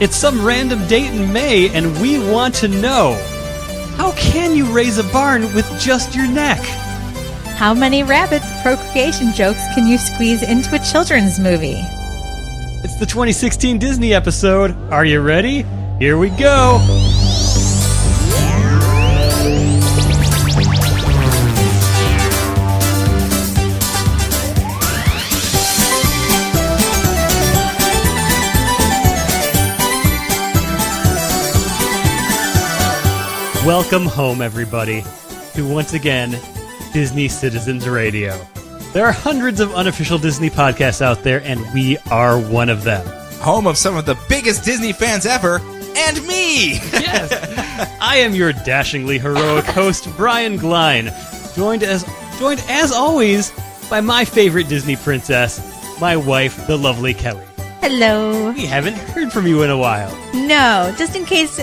It's some random date in May, and we want to know, how can you raise a barn with just your neck? How many rabbit procreation jokes can you squeeze into a children's movie? It's the 2016 Disney episode. Are you ready? Here we go. Welcome home, everybody, to once again Disney Citizens Radio. There are hundreds of unofficial Disney podcasts out there, and we are one of them. Home of some of the biggest Disney fans ever, and me! Yes, I am your dashingly heroic host, Brian Glein, joined as always by my favorite Disney princess, my wife, the lovely Kelly. Hello. We haven't heard from you in a while. No, just in case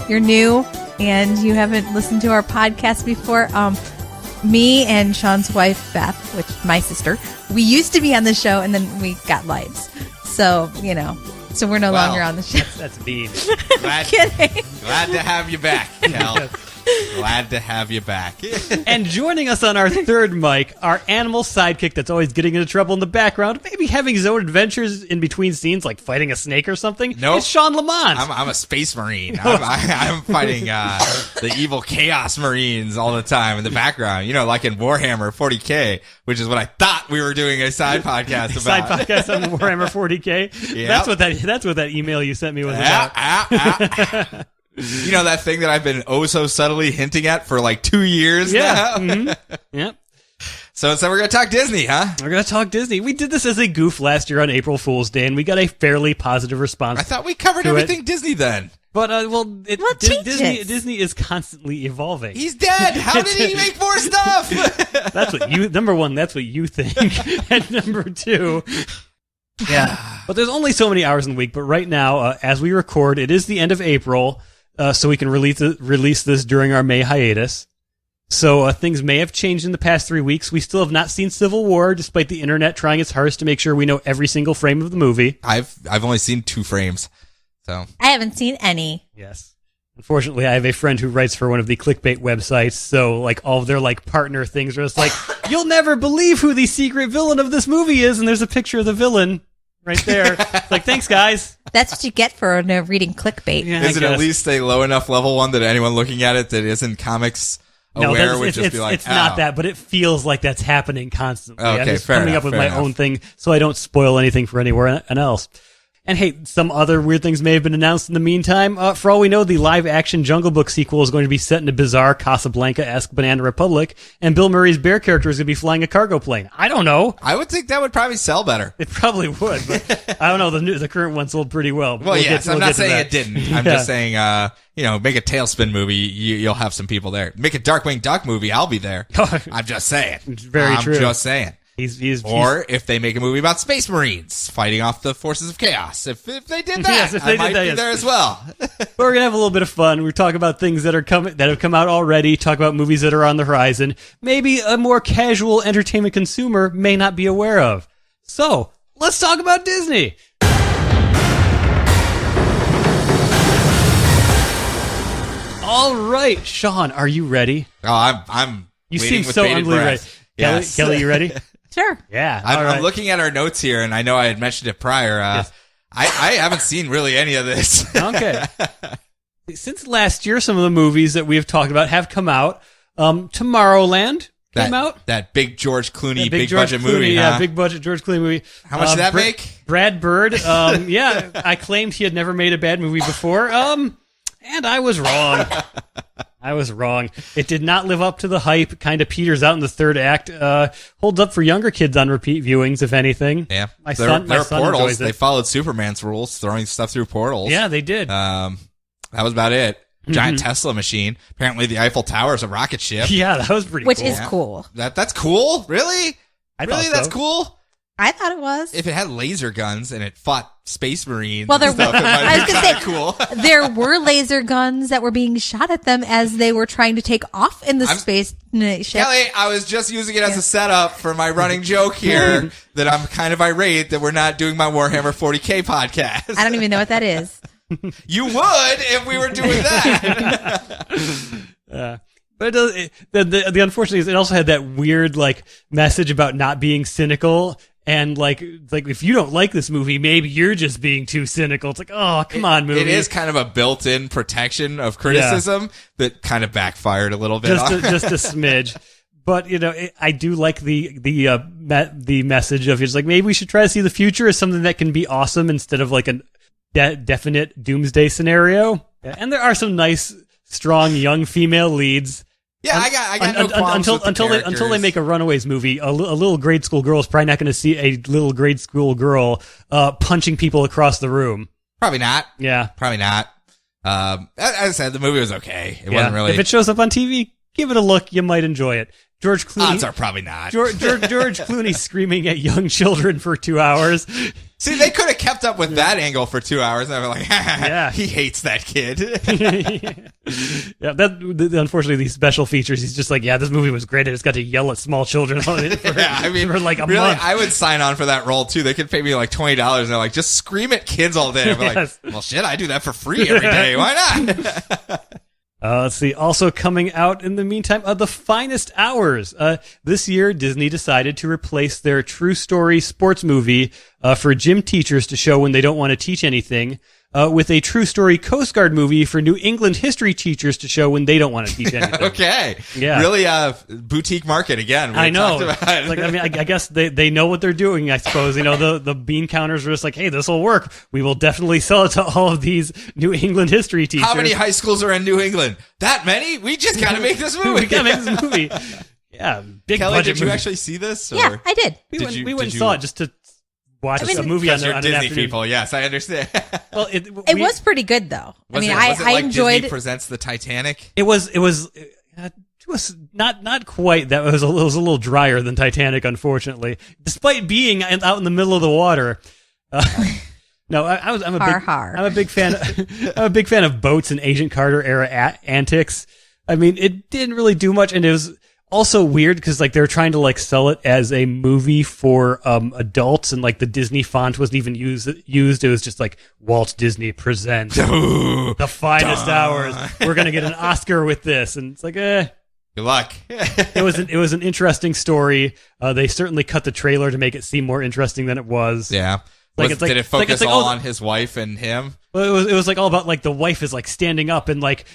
you're new and you haven't listened to our podcast before, me and Sean's wife, Beth, which is my sister, we used to be on the show and then we got lives. So, so we're no longer on the show. That's mean. Kidding. Glad to have you back, Kel. Glad to have you back. And joining us on our third mic, our animal sidekick that's always getting into trouble in the background, maybe having his own adventures in between scenes, like fighting a snake or something. Nope. It's Sean Lamont. I'm a space marine. I'm fighting the evil chaos marines all the time in the background. Like in Warhammer 40K, which is what I thought we were doing a side podcast about. Side podcast on Warhammer 40K. Yep. That's what that email you sent me was about. That thing that I've been so subtly hinting at for like 2 years now? Mm-hmm. Yep. So we're going to talk Disney, huh? We're going to talk Disney. We did this as a goof last year on April Fool's Day, and we got a fairly positive response. I thought we covered everything Disney then. But, Disney is constantly evolving. He's dead! How did he make more stuff? That's what number one, that's what you think. And number two... Yeah. But there's only so many hours in the week, but right now, as we record, it is the end of April, so we can release this during our May hiatus. So things may have changed in the past 3 weeks. We still have not seen Civil War, despite the internet trying its hardest to make sure we know every single frame of the movie. I've only seen 2 frames, so I haven't seen any. Yes. Unfortunately, I have a friend who writes for one of the clickbait websites, so all of their partner things are just you'll never believe who the secret villain of this movie is, and there's a picture of the villain right there. Thanks, guys. That's what you get for reading clickbait. Yeah, is it at least a low enough level one that anyone looking at it that isn't comics aware would just be like, it's not that, but it feels like that's happening constantly. Okay, I'm just fair coming enough, up with fair my enough. own thing so I don't spoil anything for anyone else. And hey, some other weird things may have been announced in the meantime. For all we know, the live-action Jungle Book sequel is going to be set in a bizarre Casablanca-esque Banana Republic, and Bill Murray's bear character is going to be flying a cargo plane. I don't know. I would think that would probably sell better. It probably would, but I don't know. The current one sold pretty well. Well, yes, I'm not saying it didn't. I'm just saying, make a Tailspin movie, you'll have some people there. Make a Darkwing Duck movie, I'll be there. I'm just saying. It's very true. I'm just saying. Or if they make a movie about Space Marines fighting off the forces of chaos. If they did that, I might be there as well. But we're going to have a little bit of fun. We talk about things that have come out already, talk about movies that are on the horizon, maybe a more casual entertainment consumer may not be aware of. So, let's talk about Disney. All right, Sean, are you ready? Oh, I'm You waiting seem with so bated unbelievably ready. breath. Yes. Kelly, you ready? Sure. Yeah. I'm looking at our notes here, and I know I had mentioned it prior. Yes. I haven't seen really any of this. Okay. Since last year, some of the movies that we have talked about have come out. Tomorrowland came out. That big George Clooney, big George budget Clooney, movie. Yeah, huh? big budget George Clooney movie. How much did that make? Brad Bird. Yeah, I claimed he had never made a bad movie before. And I was wrong. It did not live up to the hype. Kind of peters out in the third act. Holds up for younger kids on repeat viewings, if anything. Yeah. My son portals. enjoys it. They followed Superman's rules, throwing stuff through portals. Yeah, they did. That was about it. Giant Tesla machine. Apparently the Eiffel Tower is a rocket ship. Yeah, that was pretty Which cool. is cool. That's cool? Really? I really? thought That's so. cool? I thought it was. If it had laser guns and it fought space marines, Well, and stuff, it might I was be going kinda to cool. say, there were laser guns that were being shot at them as they were trying to take off in the space ship. Kelly, I was just using it as a setup for my running joke here that I'm kind of irate that we're not doing my Warhammer 40K podcast. I don't even know what that is. You would if we were doing that. But it does, the unfortunate is it also had that weird like message about not being cynical. And like if you don't like this movie, maybe you're just being too cynical. It's like, oh, come on, movie. It is kind of a built-in protection of criticism that kind of backfired a little bit. Just a smidge. But I do like the message of it's like maybe we should try to see the future as something that can be awesome instead of like a definite doomsday scenario. And there are some nice, strong young female leads. Yeah, I got no qualms until they make a Runaways movie. A little grade school girl is probably not going to see a little grade school girl punching people across the room. Probably not. Yeah, probably not. As I said, the movie was okay. It wasn't really. If it shows up on TV, give it a look. You might enjoy it. George Clooney. Odds are probably not. George Clooney screaming at young children for 2 hours. See, they could have kept up with that angle for 2 hours, and I was like, yeah, he hates that kid. Yeah, unfortunately, these special features, he's just like, yeah, this movie was great. I just got to yell at small children for like a month. I would sign on for that role, too. They could pay me like $20, and they're like, just scream at kids all day. I'm like, well, shit, I do that for free every day. Why not? Let's see. Also coming out in the meantime, The Finest Hours. This year, Disney decided to replace their true story sports movie for gym teachers to show when they don't want to teach anything with a true story Coast Guard movie for New England history teachers to show when they don't want to teach anything. Okay. Yeah. Really boutique market again. I know. Like, I guess they know what they're doing, I suppose. The bean counters were just like, hey, this will work. We will definitely sell it to all of these New England history teachers. How many high schools are in New England? That many? We just got to make this movie. We got to make this movie. Yeah. Big Kelly, budget did you movie. actually see this? Or? Yeah, I did. We went and saw it just to watch a movie on an Disney afternoon. people. Yes, I understand. Well, it was pretty good though. Was it I like enjoyed. Disney presents the Titanic. It was not quite that. It was a little drier than Titanic, unfortunately, despite being out in the middle of the water. No, I'm a big fan. I'm a big fan of boats and Agent Carter era antics. I mean, it didn't really do much, and it was also weird because like they were trying to like sell it as a movie for adults, and like the Disney font wasn't even used. It was just like Walt Disney presents The Finest Hours. We're gonna get an Oscar with this, and it's like, Good luck. It was an interesting story. They certainly cut the trailer to make it seem more interesting than it was. Yeah. Did it focus all on his wife and him? Well, it was like all about like the wife is like standing up and like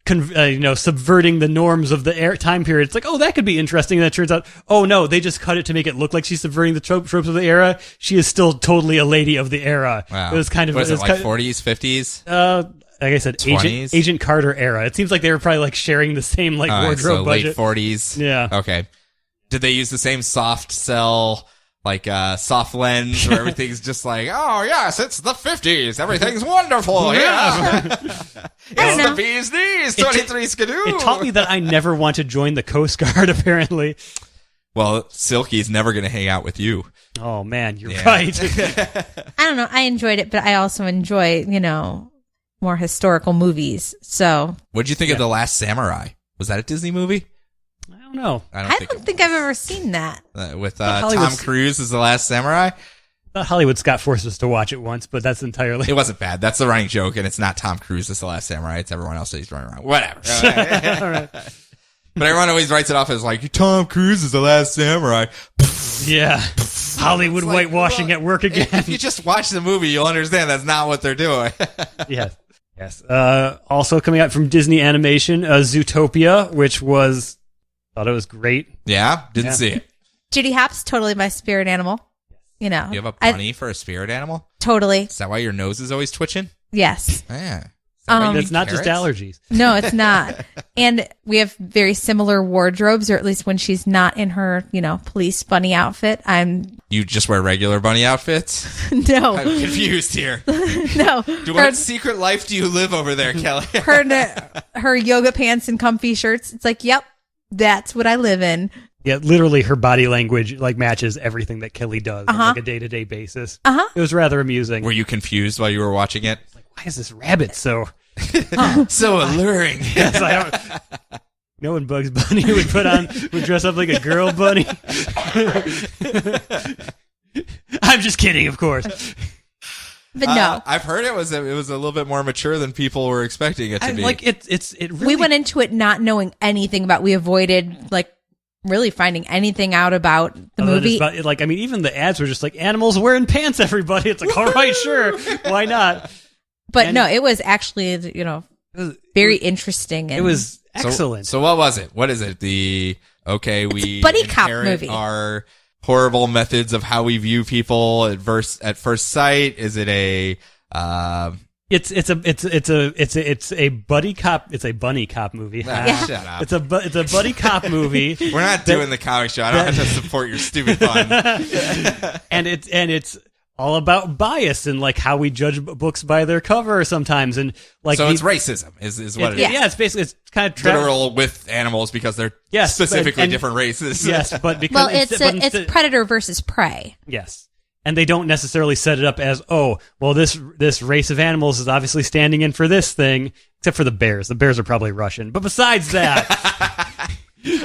subverting the norms of the time period. It's like, oh, that could be interesting. And it turns out, oh no, they just cut it to make it look like she's subverting the tropes of the era. She is still totally a lady of the era. Wow. It was kind of like 40s, 50s. Like I said, Agent Carter era. It seems like they were probably like sharing the same like wardrobe budget. Late 40s. Yeah. Okay. Did they use the same soft sell? Like soft lens where everything's just like, oh yes, it's the 50s. Everything's wonderful. Yeah. It's the bee's knees. 23 skidoo. It taught me that I never want to join the Coast Guard, apparently. Well, Silky's never going to hang out with you. Oh man, you're right. I don't know. I enjoyed it, but I also enjoy, more historical movies. So what'd you think of The Last Samurai? Was that a Disney movie? I don't know. I don't think I've ever seen that. With Tom Cruise as the Last Samurai? Hollywood Scott forced us to watch it once, but that's entirely... It wasn't bad. That's the running joke, and it's not Tom Cruise as the Last Samurai. It's everyone else that he's running around. Whatever. All right. But everyone always writes it off as like, Tom Cruise is the Last Samurai. Yeah. Hollywood whitewashing at work again. If you just watch the movie, you'll understand that's not what they're doing. Yes. Also coming out from Disney Animation, Zootopia, which thought it was great. Yeah? Didn't see it. Judy Hopps, totally my spirit animal. You have a bunny for a spirit animal? Totally. Is that why your nose is always twitching? Yes. Yeah. It's not just allergies. No, it's not. And we have very similar wardrobes, or at least when she's not in her, police bunny outfit. You just wear regular bunny outfits? No. I'm confused here. No. What secret life do you live over there, Kelly? Her yoga pants and comfy shirts. It's like, yep, that's what I live in. Yeah, literally her body language like matches everything that Kelly does on like a day-to-day basis. It was rather amusing. Were you confused while you were watching it? Like, why is this rabbit so so alluring? Yes, no one Bugs Bunny would dress up like a girl bunny. I'm just kidding, of course. But no, I've heard it was a little bit more mature than people were expecting it to be. Like it really. We went into it not knowing anything about. We avoided like really finding anything out about the movie. Even the ads were just like animals wearing pants. Everybody, it's like, all right, sure, why not? But no, it was actually very interesting. And it was excellent. So what was it? What is it? We buddy cop movie. Our horrible methods of how we view people at first sight. Is it a? It's a buddy cop. It's a bunny cop movie. Shut up. It's a buddy cop movie. We're not doing the comic show. I don't have to support your stupid fun. and it's all about bias and like how we judge books by their cover sometimes, and like it's racism is what it is. Yeah, it's basically kind of literal with animals because they're specifically different races. Yes, but because it's predator versus prey. Yes. And they don't necessarily set it up as, this race of animals is obviously standing in for this thing, except for the bears. The bears are probably Russian. But besides that...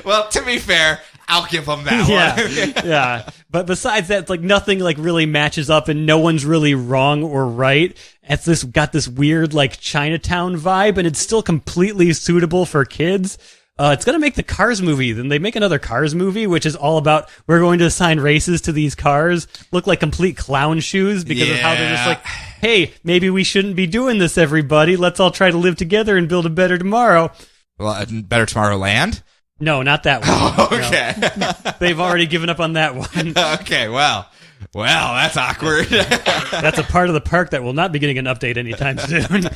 Well, to be fair, I'll give them that one. Yeah. But besides that, it's like nothing like really matches up and no one's really wrong or right. It's got this weird like Chinatown vibe, and it's still completely suitable for kids. It's going to make the Cars movie. Then they make another Cars movie, which is all about we're going to assign races to these cars, look like complete clown shoes because of how they're just like, hey, maybe we shouldn't be doing this, everybody. Let's all try to live together and build a better tomorrow. Well, Better Tomorrow Land? No, not that one. Oh, okay. No. They've already given up on that one. Okay, well, that's awkward. That's a part of the park that will not be getting an update anytime soon.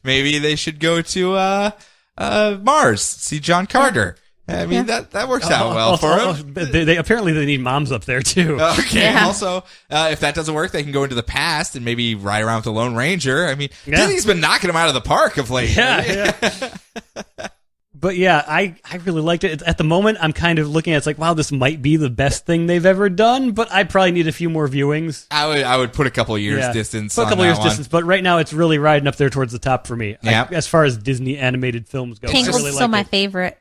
Maybe they should go to Mars, see John Carter. I mean, that works out well for him. They apparently they need moms up there too. Okay. Yeah. Also, if that doesn't work, they can go into the past and maybe ride around with the Lone Ranger. I mean, Disney's been knocking them out of the park of late. Yeah. But yeah, I really liked it. At the moment, I'm kind of looking at it's like, wow, this might be the best thing they've ever done, but I probably need a few more viewings. I would put a couple of years distance. Put a couple years distance, but right now it's really riding up there towards the top for me. Yeah. As far as Disney animated films go, Tangled's really still my favorite.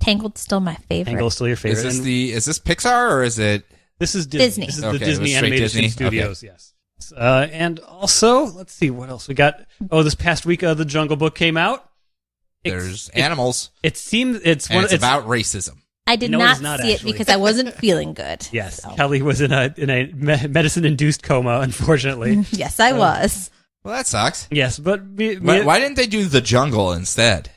Tangled's still my favorite. Tangled's still your favorite. Is this Pixar or is it? This is Disney. This is the Disney Animation Studios. Okay. Yes. And also, let's see what else we got. Oh, this past week, The Jungle Book came out. There's animals. It seems it's about racism. I did not see it because I wasn't feeling good. Yes, so. Kelly was in a medicine-induced coma, unfortunately. Yes, I was. Well, that sucks. Yes, but why didn't they do The Jungle instead?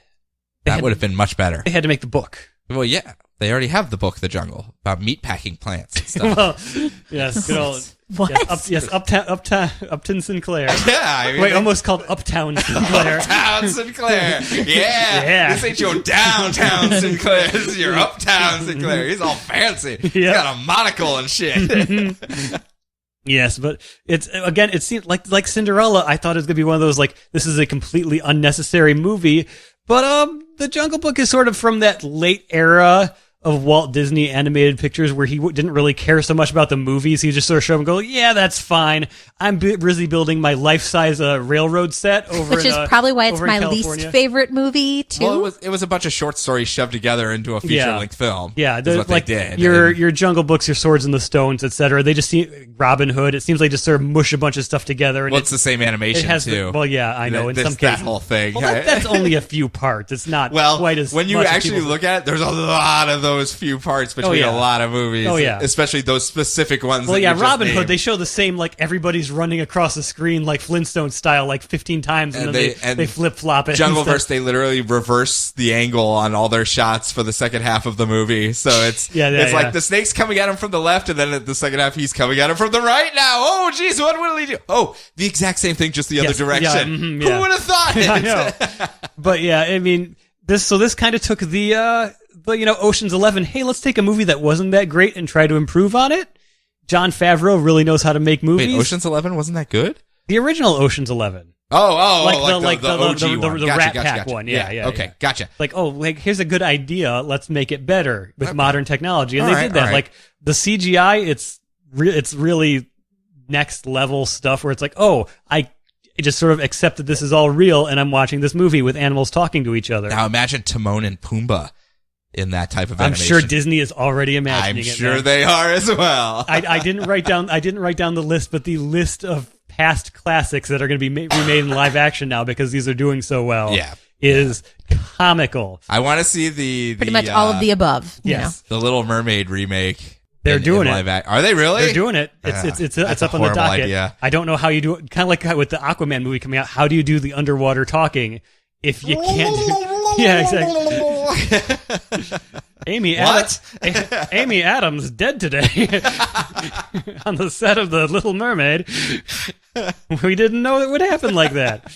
That would have been much better. They had to make the book. Well, yeah, they already have the book, The Jungle, about meatpacking plants and stuff. Well, yes, good old. What? Upton Sinclair. Yeah, I mean, wait, almost called Uptown Sinclair. Uptown Sinclair. Yeah. This ain't your downtown Sinclair. This is your Uptown Sinclair. He's all fancy. He's got a monocle and shit. Yes, but it seemed like Cinderella. I thought it was gonna be one of those like this is a completely unnecessary movie, but The Jungle Book is sort of from that late era of Walt Disney animated pictures where he didn't really care so much about the movies. He just sort of showed them and go, yeah, that's fine. I'm busy building my life-size railroad set over Which is probably why it's my California. least favorite movie, too. Well, it was a bunch of short stories shoved together into a feature-length film. Yeah, is what they did. Your Jungle Books, your Swords and the Stones, etc. They just see Robin Hood. It seems like just sort of mush a bunch of stuff together. And it's the same animation, too. Well, yeah, I know. In some cases. That whole thing. Well, that's only a few parts. It's not quite as when you much actually look at it, there's a lot of those few parts between a lot of movies. Oh, yeah. Especially those specific ones. Well, yeah, Robin Hood, they show the same, like, everybody's running across the screen, like Flintstone style, like 15 times, and then they flip-flop it. Jungleverse, they literally reverse the angle on all their shots for the second half of the movie. So it's like the snake's coming at him from the left, and then at the second half, he's coming at him from the right now. Oh, geez, what will he do? Oh, the exact same thing, just the other direction. Who would have thought it? I know. But, yeah, I mean, this kind of took the Ocean's 11, hey, let's take a movie that wasn't that great and try to improve on it. Jon Favreau really knows how to make movies. Wait, Ocean's 11 wasn't that good? The original Ocean's 11. like the OG the one. Rat Pack one. Yeah. Okay, gotcha. Like, here's a good idea. Let's make it better with modern technology. And they did that. Like the CGI, it's really next level stuff where it's like, I just sort of accept that this is all real, and I'm watching this movie with animals talking to each other. Now imagine Timon and Pumbaa in that type of I'm animation. sure Disney is already imagining it. I'm sure they are as well. I didn't write down the list, but the list of past classics that are going to be remade in live action now because these are doing so well is comical. I want to see the pretty much all of the above. Yes, the Little Mermaid remake. They're doing it. Are they really? They're doing it. It's up on the docket. Idea. I don't know how you do it. Kind of like with the Aquaman movie coming out. How do you do the underwater talking if you can't do... Yeah, exactly. Amy Adams dead today on the set of The Little Mermaid. We didn't know it would happen like that.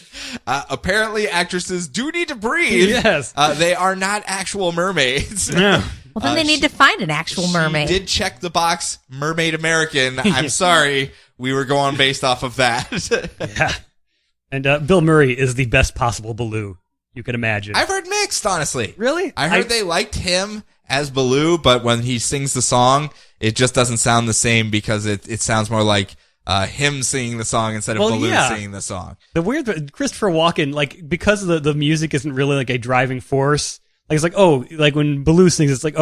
Apparently, actresses do need to breathe. Yes. They are not actual mermaids. Yeah. Well, then they need to find an actual mermaid. She did check the box, Mermaid American. I'm sorry. We were going based off of that. Yeah. And Bill Murray is the best possible Baloo you can imagine. I've heard mixed, honestly. Really? I heard they liked him as Baloo, but when he sings the song, it just doesn't sound the same because it sounds more like him singing the song instead of Baloo singing the song. The weird Christopher Walken, like, because the music isn't really like a driving force. Like, it's like, like when Baloo sings, it's like,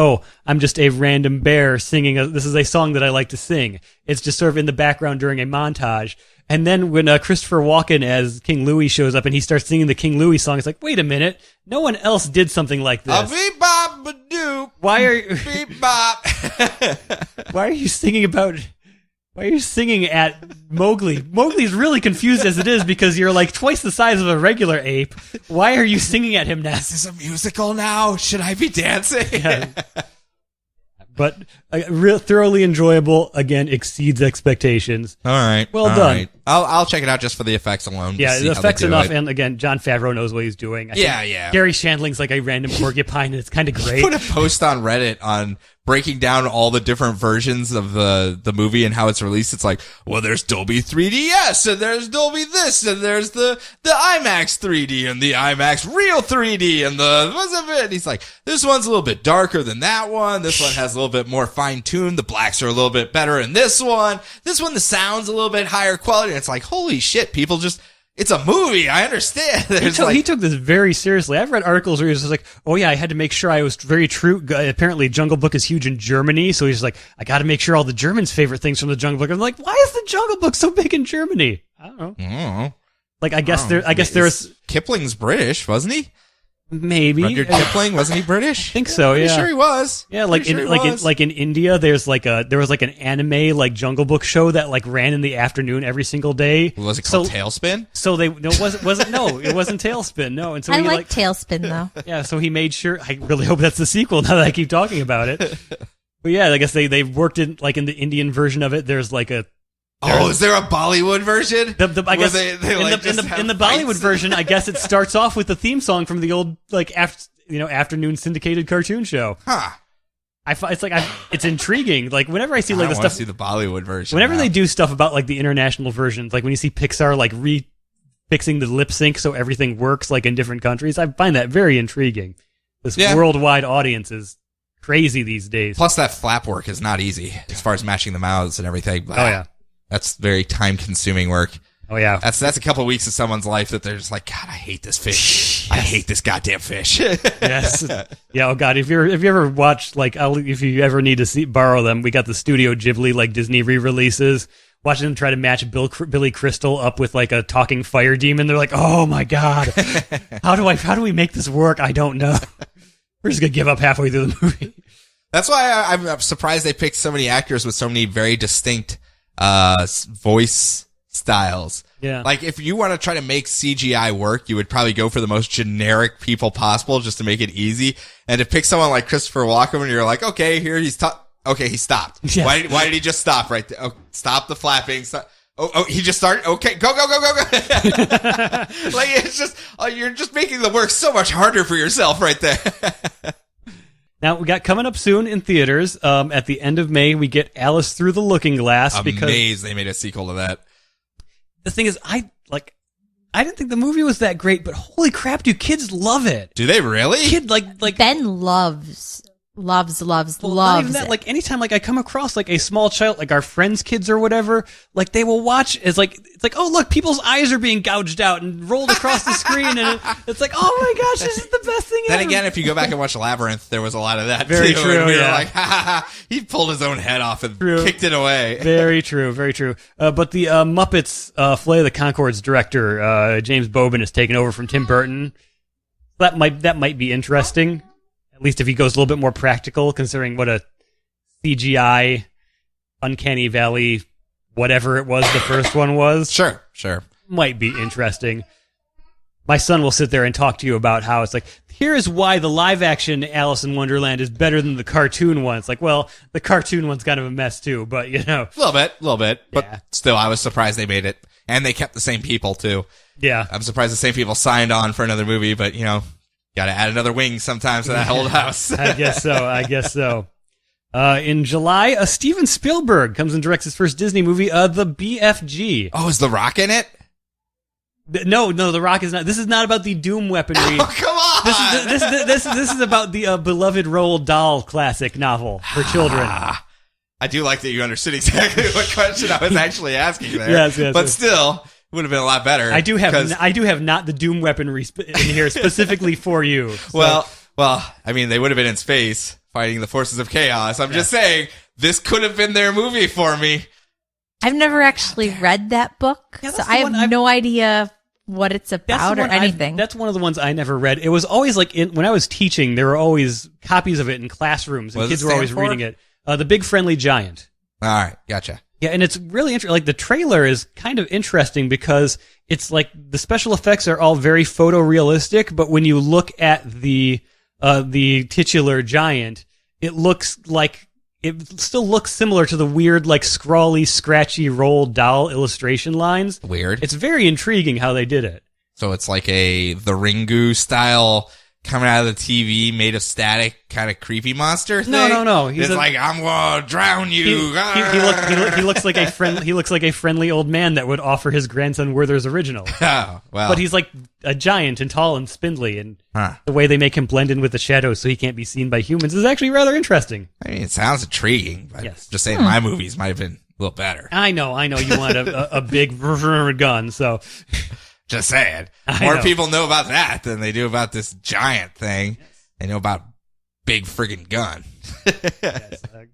I'm just a random bear singing. This is a song that I like to sing. It's just sort of in the background during a montage. And then when Christopher Walken as King Louie shows up and he starts singing the KingLouie song, it's like, wait a minute, no one else did something like this. Why are you singing about... Why are you singing at Mowgli? Mowgli's really confused as it is because you're like twice the size of a regular ape. Why are you singing at him now? Is this a musical now? Should I be dancing? Yeah. But thoroughly enjoyable. Again, exceeds expectations. All right. Well done. Right. I'll check it out just for the effects alone. Yeah, the effects enough. And again, John Favreau knows what he's doing. I think Gary Shandling's like a random porcupine, and it's kind of great. Put a post on Reddit on breaking down all the different versions of the movie and how it's released. It's like, well, there's Dolby 3DS, and there's Dolby this, and there's the IMAX 3D, and the IMAX Real 3D, and what's of it? And he's like, this one's a little bit darker than that one. This one has a little bit more fine-tuned. The blacks are a little bit better in this one. This one, the sound's a little bit higher quality. And it's like, holy shit, people just... It's a movie. I understand. He took this very seriously. I've read articles where he was just like, I had to make sure I was very true. Apparently, Jungle Book is huge in Germany, so he's like, I got to make sure all the Germans' favorite things from the Jungle Book. I'm like, why is the Jungle Book so big in Germany? I don't know. Like, I guess there's Kipling's British, wasn't he? Maybe Rudyard Kipling, wasn't he British? I think so. Pretty sure he was. Yeah, like in India, there was like an anime like Jungle Book show that like ran in the afternoon every single day. Was it called Tailspin? So it wasn't Tailspin. No, and so I like Tailspin though. Yeah, so he made sure. I really hope that's the sequel. Now that I keep talking about it, but yeah, I guess they worked in like in the Indian version of it. There's like a. Is there a Bollywood version? I guess in the Bollywood version, I guess it starts off with the theme song from the old like afternoon syndicated cartoon show. Huh. It's intriguing. Like whenever I see like I the want stuff, to see the Bollywood version. Whenever they do stuff about like the international versions, like when you see Pixar like fixing the lip sync so everything works like in different countries, I find that very intriguing. This worldwide audience is crazy these days. Plus, that flap work is not easy as far as matching the mouths and everything. Oh yeah. That's very time-consuming work. Oh, yeah. That's a couple of weeks of someone's life that they're just like, God, I hate this fish. Yes. I hate this goddamn fish. Yes. Yeah, oh, God, if you ever watched, like, if you ever need to borrow them, we got the Studio Ghibli, like, Disney re-releases. Watching them try to match Billy Crystal up with, like, a talking fire demon. They're like, oh, my God. How do we make this work? I don't know. We're just going to give up halfway through the movie. That's why I'm surprised they picked so many actors with so many very distinct voice styles. Yeah. Like, if you want to try to make CGI work, you would probably go for the most generic people possible just to make it easy. And to pick someone like Christopher Walken, and you're like, okay, here he's okay, he stopped. Yes. Why did he just stop right there? Oh, stop the flapping. Stop. Oh, he just started. Okay, go. Like, it's just, you're just making the work so much harder for yourself right there. Now, we got coming up soon in theaters. At the end of May, we get Alice Through the Looking Glass. Amazed they made a sequel to that. The thing is, I didn't think the movie was that great, but holy crap, do kids love it? Do they really? Kid like Ben loves not even that. it. Like anytime like I come across like a small child, like our friends' kids or whatever, like they will watch. It's like oh look, people's eyes are being gouged out and rolled across the screen, and it's like oh my gosh, this is the best thing ever. Then again, if you go back and watch Labyrinth, there was a lot of that. Very too, true. And we were Yeah. like, ha ha ha, he pulled his own head off and kicked it away. Very true, very true. But the Muppets Flight of the Conchords director James Bobin is taking over from Tim Burton. That might be interesting. At least if he goes a little bit more practical, considering what a CGI, Uncanny Valley, whatever it was the first one was. Sure. Might be interesting. My son will sit there and talk to you about how it's like, here's why the live-action Alice in Wonderland is better than the cartoon one. It's like, well, the cartoon one's kind of a mess too, but you know. A little bit. But Yeah. still, I was surprised they made it. And they kept the same people, too. Yeah. I'm surprised the same people signed on for another movie, but, you know, gotta add another wing sometimes to that old house. I guess so. In July, Steven Spielberg comes and directs his first Disney movie, The BFG. Oh, is The Rock in it? No, The Rock is not. This is not about the Doom weaponry. Oh, come on! This is about the beloved Roald Dahl classic novel for children. I do like that you understood exactly what question I was actually asking there. Yes, but yes. still, it would have been a lot better. I do have not the Doom weaponry in here specifically for you. So. Well, I mean, they would have been in space fighting the forces of chaos. I'm just saying, this could have been their movie for me. I've never actually read that book, Yeah, so that's I the have one I've- no idea what it's about or anything. That's one of the ones I never read. It was always like when I was teaching, there were always copies of it in classrooms, and What does kids it were always stand for? reading it. The Big Friendly Giant. All right, gotcha. Yeah, and it's really interesting. Like the trailer is kind of interesting because it's like the special effects are all very photorealistic, but when you look at the titular giant, it still looks similar to the weird, like scrawly, scratchy Roald Dahl illustration lines. Weird. It's very intriguing how they did it. So it's like the Ringu style coming out of the TV made of static kind of creepy monster thing? No. It's like, I'm gonna drown you. He looks like a friendly old man that would offer his grandson Werther's original. Oh, well. But he's like a giant and tall and spindly, and Huh. the way they make him blend in with the shadows so he can't be seen by humans is actually rather interesting. I mean, it sounds intriguing, but Yes. just saying my movies might have been a little better. I know you want a big gun, so Just saying. I More know. people know about that than they do about this giant thing. They know about big friggin' gun.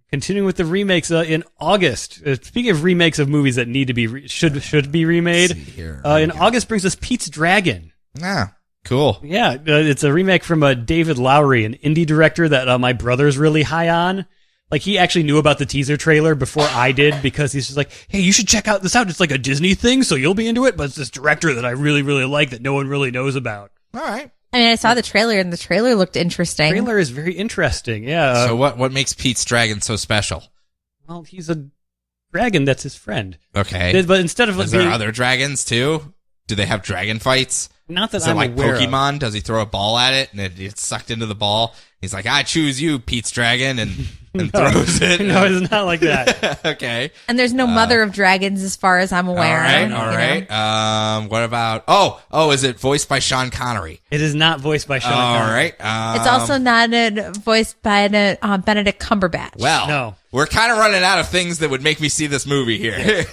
continuing with the remakes in August. Speaking of remakes of movies that need to be should be remade, Let's see here. in August brings us Pete's Dragon. Yeah, cool. Yeah, it's a remake from David Lowery, an indie director that my brother's really high on. Like, he actually knew about the teaser trailer before I did because he's just like, hey, you should check this out. It's like a Disney thing, so you'll be into it, but it's this director that I really, really like that no one really knows about. All right. I mean, I saw the trailer, and the trailer looked interesting. The trailer is very interesting, yeah. So what makes Pete's Dragon so special? Well, he's a dragon that's his friend. Okay. But instead of Is there other dragons too? Do they have dragon fights? Not that Is it I'm like aware of. Pokemon? Does he throw a ball at it and it gets sucked into the ball? He's like, I choose you, Pete's Dragon, and throws it. No, it's not like that. Okay. And there's no mother of dragons, as far as I'm aware. All you know? right. What about? Oh, is it voiced by Sean Connery? It is not voiced by Sean All Connery. right. It's also not voiced by Benedict Cumberbatch. Well, No. we're kind of running out of things that would make me see this movie here.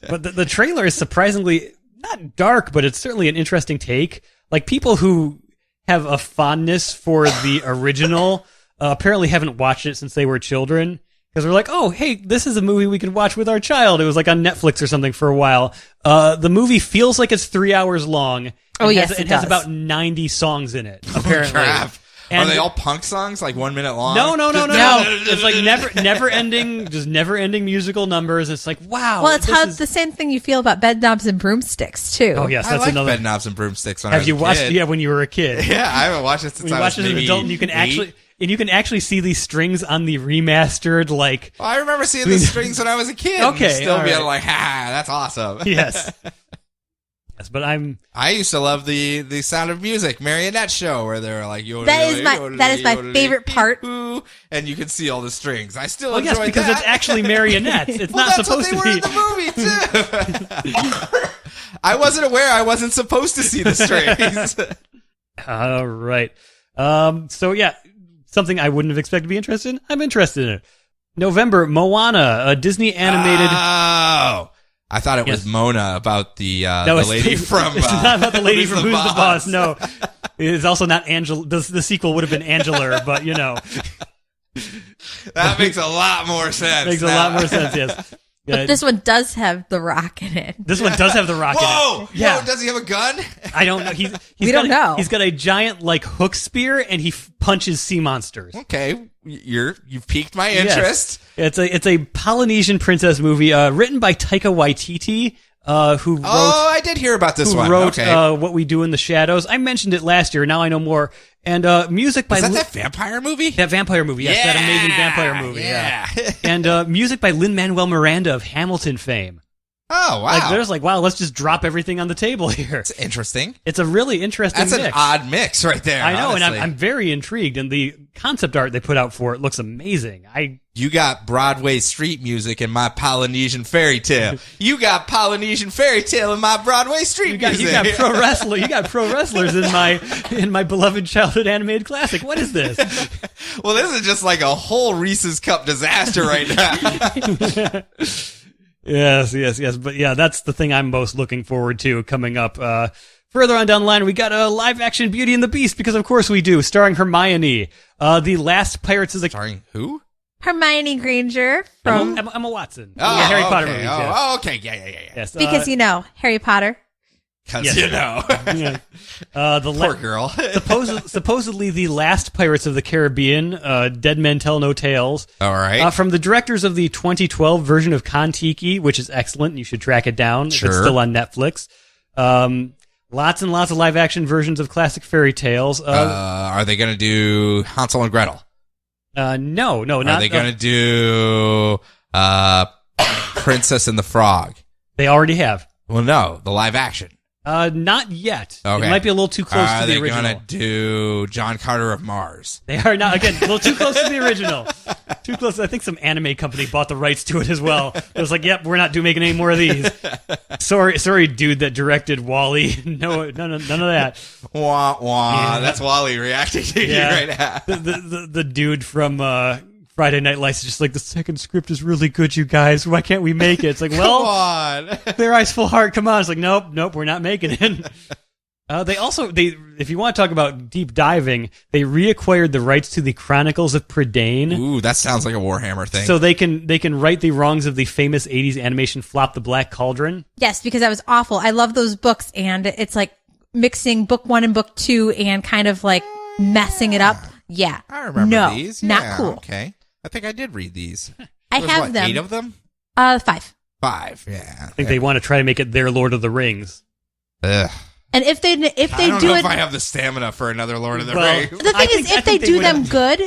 But the trailer is surprisingly not dark, but it's certainly an interesting take. Like, people who have a fondness for the original apparently haven't watched it since they were children. Because we're like, oh, hey, this is a movie we could watch with our child. It was like on Netflix or something for a while. The movie feels like it's 3 hours long. Oh, It yes, has, it has does. about 90 songs in it, apparently. Crap. And- Are they all punk songs, like 1 minute long? No. No. It's like never ending musical numbers. It's like, wow. Well, it's this how is- the same thing you feel about Bedknobs and Broomsticks, too. Oh, yes, I that's like another. Bedknobs and Broomsticks when I Have was you a watched? kid. Yeah, when you were a kid. Yeah, I haven't watched it since When you I watch was it as an maybe adult, and you can actually see these strings on the remastered, like, Well, I remember seeing the strings when I was a kid. Okay, and still all being right. like, ha, that's awesome. yes. Yes, but I used to love the Sound of Music marionette show where they were like, That is my favorite part. and you can see all the strings. I still well, enjoy yes, because that. it's actually marionettes. It's Well, not that's supposed what to they be. were in the movie too. I wasn't aware I wasn't supposed to see the strays. All right. So yeah, something I wouldn't have expected to be interested in. I'm interested in it. November, Moana, a Disney animated. Oh, I thought it was Mona about the lady from. It's not about the lady from Who's the Boss. Boss. No, it's also not Angela. The sequel would have been Angela, but you know. That makes a lot more sense. Makes a lot more sense. Yes. But this one does have The Rock in it. This one does have The Rock in it. Whoa! Yeah. Whoa, does he have a gun? I don't know. We don't know. He's got a giant like hook spear, and he punches sea monsters. Okay, you've piqued my interest. Yes. It's a Polynesian princess movie written by Taika Waititi, who wrote. Oh, I did hear about this who one. Wrote Okay. What We Do in the Shadows. I mentioned it last year. Now I know more. And music by Is that vampire movie? That vampire movie, yes, that amazing vampire movie, yeah. And music by Lin-Manuel Miranda of Hamilton fame. Oh, wow. Like, there's wow, let's just drop everything on the table here. It's interesting. It's a really interesting That's mix. an odd mix right there. I know, honestly. and I'm very intrigued, and the concept art they put out for it looks amazing. You got Broadway street music in my Polynesian fairy tale. You got Polynesian fairy tale in my Broadway street music. You got pro wrestler. You got pro wrestlers in my beloved childhood animated classic. What is this? Well, this is just like a whole Reese's Cup disaster right now. Yes. But yeah, that's the thing I'm most looking forward to coming up. Further on down the line, we got a live action Beauty and the Beast, because of course we do, starring Hermione. The last Pirates of the... Starring who? Hermione Granger from... Emma Watson. Oh, yeah, Harry Potter okay. movies. Oh, Yes. oh, okay. Yeah. Yes, Because, Harry Potter. Because, Yes. you know. Yeah. Poor girl. Supposedly the last Pirates of the Caribbean, Dead Men Tell No Tales. All right. From the directors of the 2012 version of Kon-Tiki, which is excellent. You should track it down. Sure. If it's still on Netflix. Lots and lots of live action versions of classic fairy tales. Are they going to do Hansel and Gretel? No, not. Are they going to do Princess and the Frog? They already have. Well, no, the live action. Not yet. Okay. It might be a little too close to the original. Are they going to do John Carter of Mars? They are not. Again, a little too close to the original. Too close. I think some anime company bought the rights to it as well. It was like, yep, we're not making any more of these. Sorry, dude that directed WALL-E. No, none of that. Wah, wah. Yeah. That's Wally reacting to you right now. The dude from Friday Night Lights is just like, the second script is really good, you guys. Why can't we make it? It's like, well, Come on. Clear Eyes Full Heart. Come on. It's like, nope, we're not making it. If you want to talk about deep diving, they reacquired the rights to the Chronicles of Prydain. Ooh, that sounds like a Warhammer thing. So they can right the wrongs of the famous 80s animation flop, The Black Cauldron. Yes, because that was awful. I love those books, and it's like mixing book 1 and book 2 and kind of like messing it up. Yeah. I remember these. Not Yeah, cool. Okay. I think I did read these. I There's, have them. 8 of them? 5. 5. Yeah. I think they want to try to make it their Lord of the Rings. Ugh. And if they I don't do know it, if I have the stamina for another Lord of the Well, Rings. the thing is, if they do them good,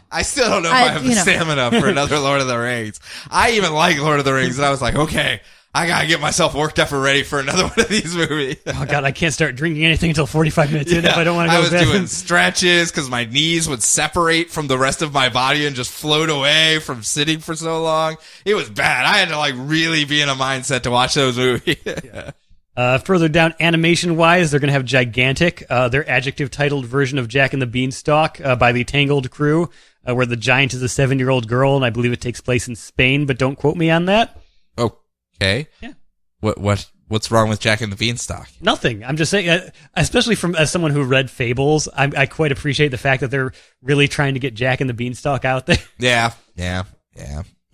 I still don't know if I have the stamina for another Lord of the Rings. I even like Lord of the Rings, and I was like, okay, I gotta get myself worked up and ready for another one of these movies. Oh god, I can't start drinking anything until 45 minutes in if I don't want to go I was to bed. doing stretches because my knees would separate from the rest of my body and just float away from sitting for so long. It was bad. I had to really be in a mindset to watch those movies. Further down, animation-wise, they're going to have Gigantic, their adjective-titled version of Jack and the Beanstalk by the Tangled crew, where the giant is a 7-year-old girl, and I believe it takes place in Spain, but don't quote me on that. Okay. Yeah. What's wrong with Jack and the Beanstalk? Nothing. I'm just saying, especially as someone who read Fables, I quite appreciate the fact that they're really trying to get Jack and the Beanstalk out there. Yeah.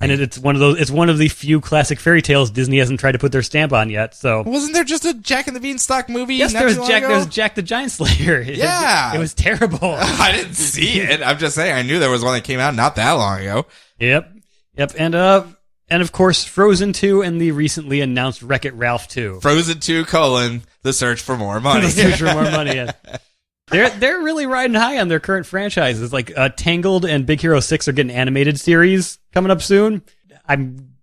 And it's one of the few classic fairy tales Disney hasn't tried to put their stamp on yet. So Wasn't there just a Jack and the Beanstalk movie? yes, there was Jack the Giant Slayer. Yeah. It was terrible. I didn't see it. I'm just saying, I knew there was one that came out not that long ago. Yep. And of course, Frozen 2 and the recently announced Wreck-It Ralph 2. Frozen 2, The Search for More Money. The search for more money. Yeah. They're really riding high on their current franchises. Like Tangled and Big Hero 6 are getting animated series coming up soon. I'm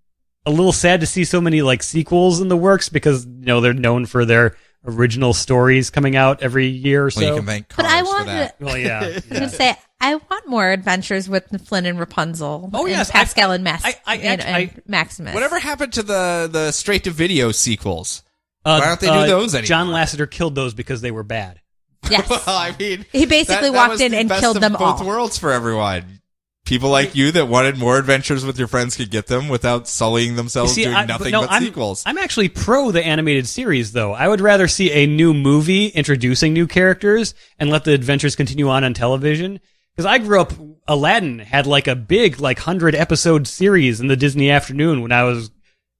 a little sad to see so many sequels in the works because they're known for their original stories coming out every year or so. Well, you can thank Cars But I for want that. Well, yeah. I was going to say, I want more adventures with Flynn and Rapunzel. Oh, and yes. Pascal and I Maximus. Whatever happened to the straight to video sequels? Why don't they do those anymore? John Lasseter killed those because they were bad. Yes. Well, I mean, He basically that walked was in the and best killed of them both all. worlds for everyone. People like you that wanted more adventures with your friends could get them without sullying themselves doing nothing but sequels. I'm actually pro the animated series, though. I would rather see a new movie introducing new characters and let the adventures continue on television. Because I grew up, Aladdin had like a big, 100-episode series in the Disney afternoon when I was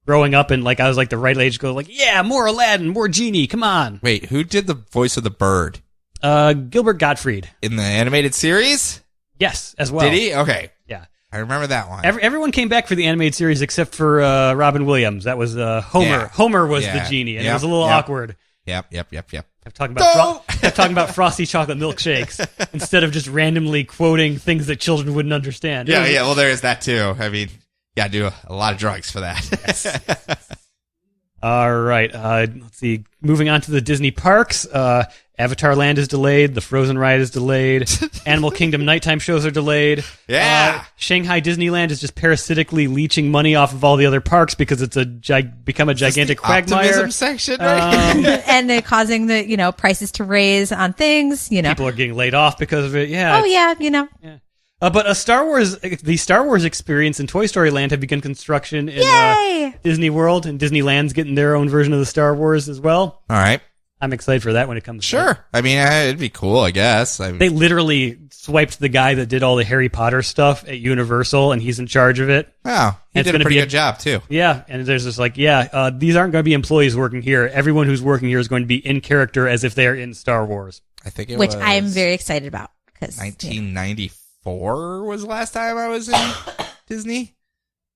growing up, and I was the right age to go yeah, more Aladdin, more Genie, come on. Wait, who did the voice of the bird? Gilbert Gottfried. In the animated series? Yes, as well. Did he? Okay. Yeah. I remember that one. Everyone came back for the animated series except for Robin Williams. That was Homer. Yeah. Homer was the genie, and it was a little awkward. Yep. I'm talking about frosty chocolate milkshakes instead of just randomly quoting things that children wouldn't understand. Yeah. Well, there is that too. I mean, you gotta do a lot of drugs for that. Yes. All right. Let's see. Moving on to the Disney parks. Avatar Land is delayed. The Frozen ride is delayed. Animal Kingdom nighttime shows are delayed. Yeah. Shanghai Disneyland is just parasitically leeching money off of all the other parks because it's become a gigantic quagmire. Optimism section, right? And they're causing the prices to raise on things. People are getting laid off because of it. Yeah. Oh yeah. Yeah. But the Star Wars experience in Toy Story Land have begun construction in Disney World, and Disneyland's getting their own version of the Star Wars as well. All right. I'm excited for that when it comes. Sure. I mean, it'd be cool, I guess. They literally swiped the guy that did all the Harry Potter stuff at Universal, and he's in charge of it. Wow. He did a pretty good job, too. Yeah, and there's just these aren't going to be employees working here. Everyone who's working here is going to be in character as if they're in Star Wars. I think it which was I am very excited about. 1994 was the last time I was in Disney.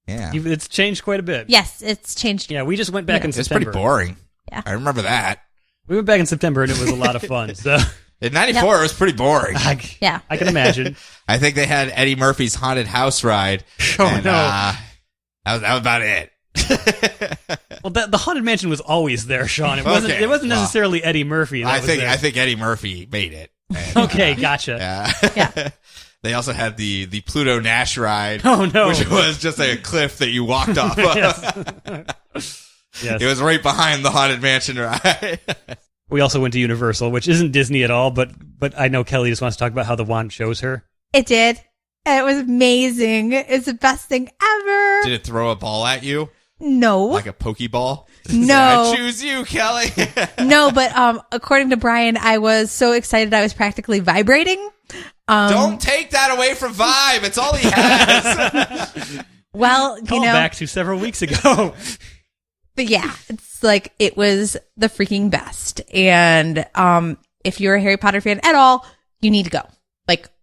Yeah. It's changed quite a bit. Yes, it's changed. Yeah, we just went back in September. It's pretty boring. Yeah. I remember that. We went back in September, and it was a lot of fun. So in 94, it was pretty boring. I can imagine. I think they had Eddie Murphy's haunted house ride. Oh, and, no. That was about it. Well, the Haunted Mansion was always there, Sean. It wasn't necessarily Eddie Murphy. I think Eddie Murphy made it. And, okay, gotcha. Yeah. They also had the Pluto Nash ride. Oh, no. Which was just a cliff that you walked off of. Yes. It was right behind the Haunted Mansion ride. We also went to Universal, which isn't Disney at all, but I know Kelly just wants to talk about how the wand shows her. It did. It was amazing. It's the best thing ever. Did it throw a ball at you? No. Like a Pokeball? No. I choose you, Kelly. No, but according to Brian, I was so excited I was practically vibrating. Don't take that away from Vibe. It's all he has. Well, Call back to several weeks ago. But yeah, it's it was the freaking best. And if you're a Harry Potter fan at all, you need to go.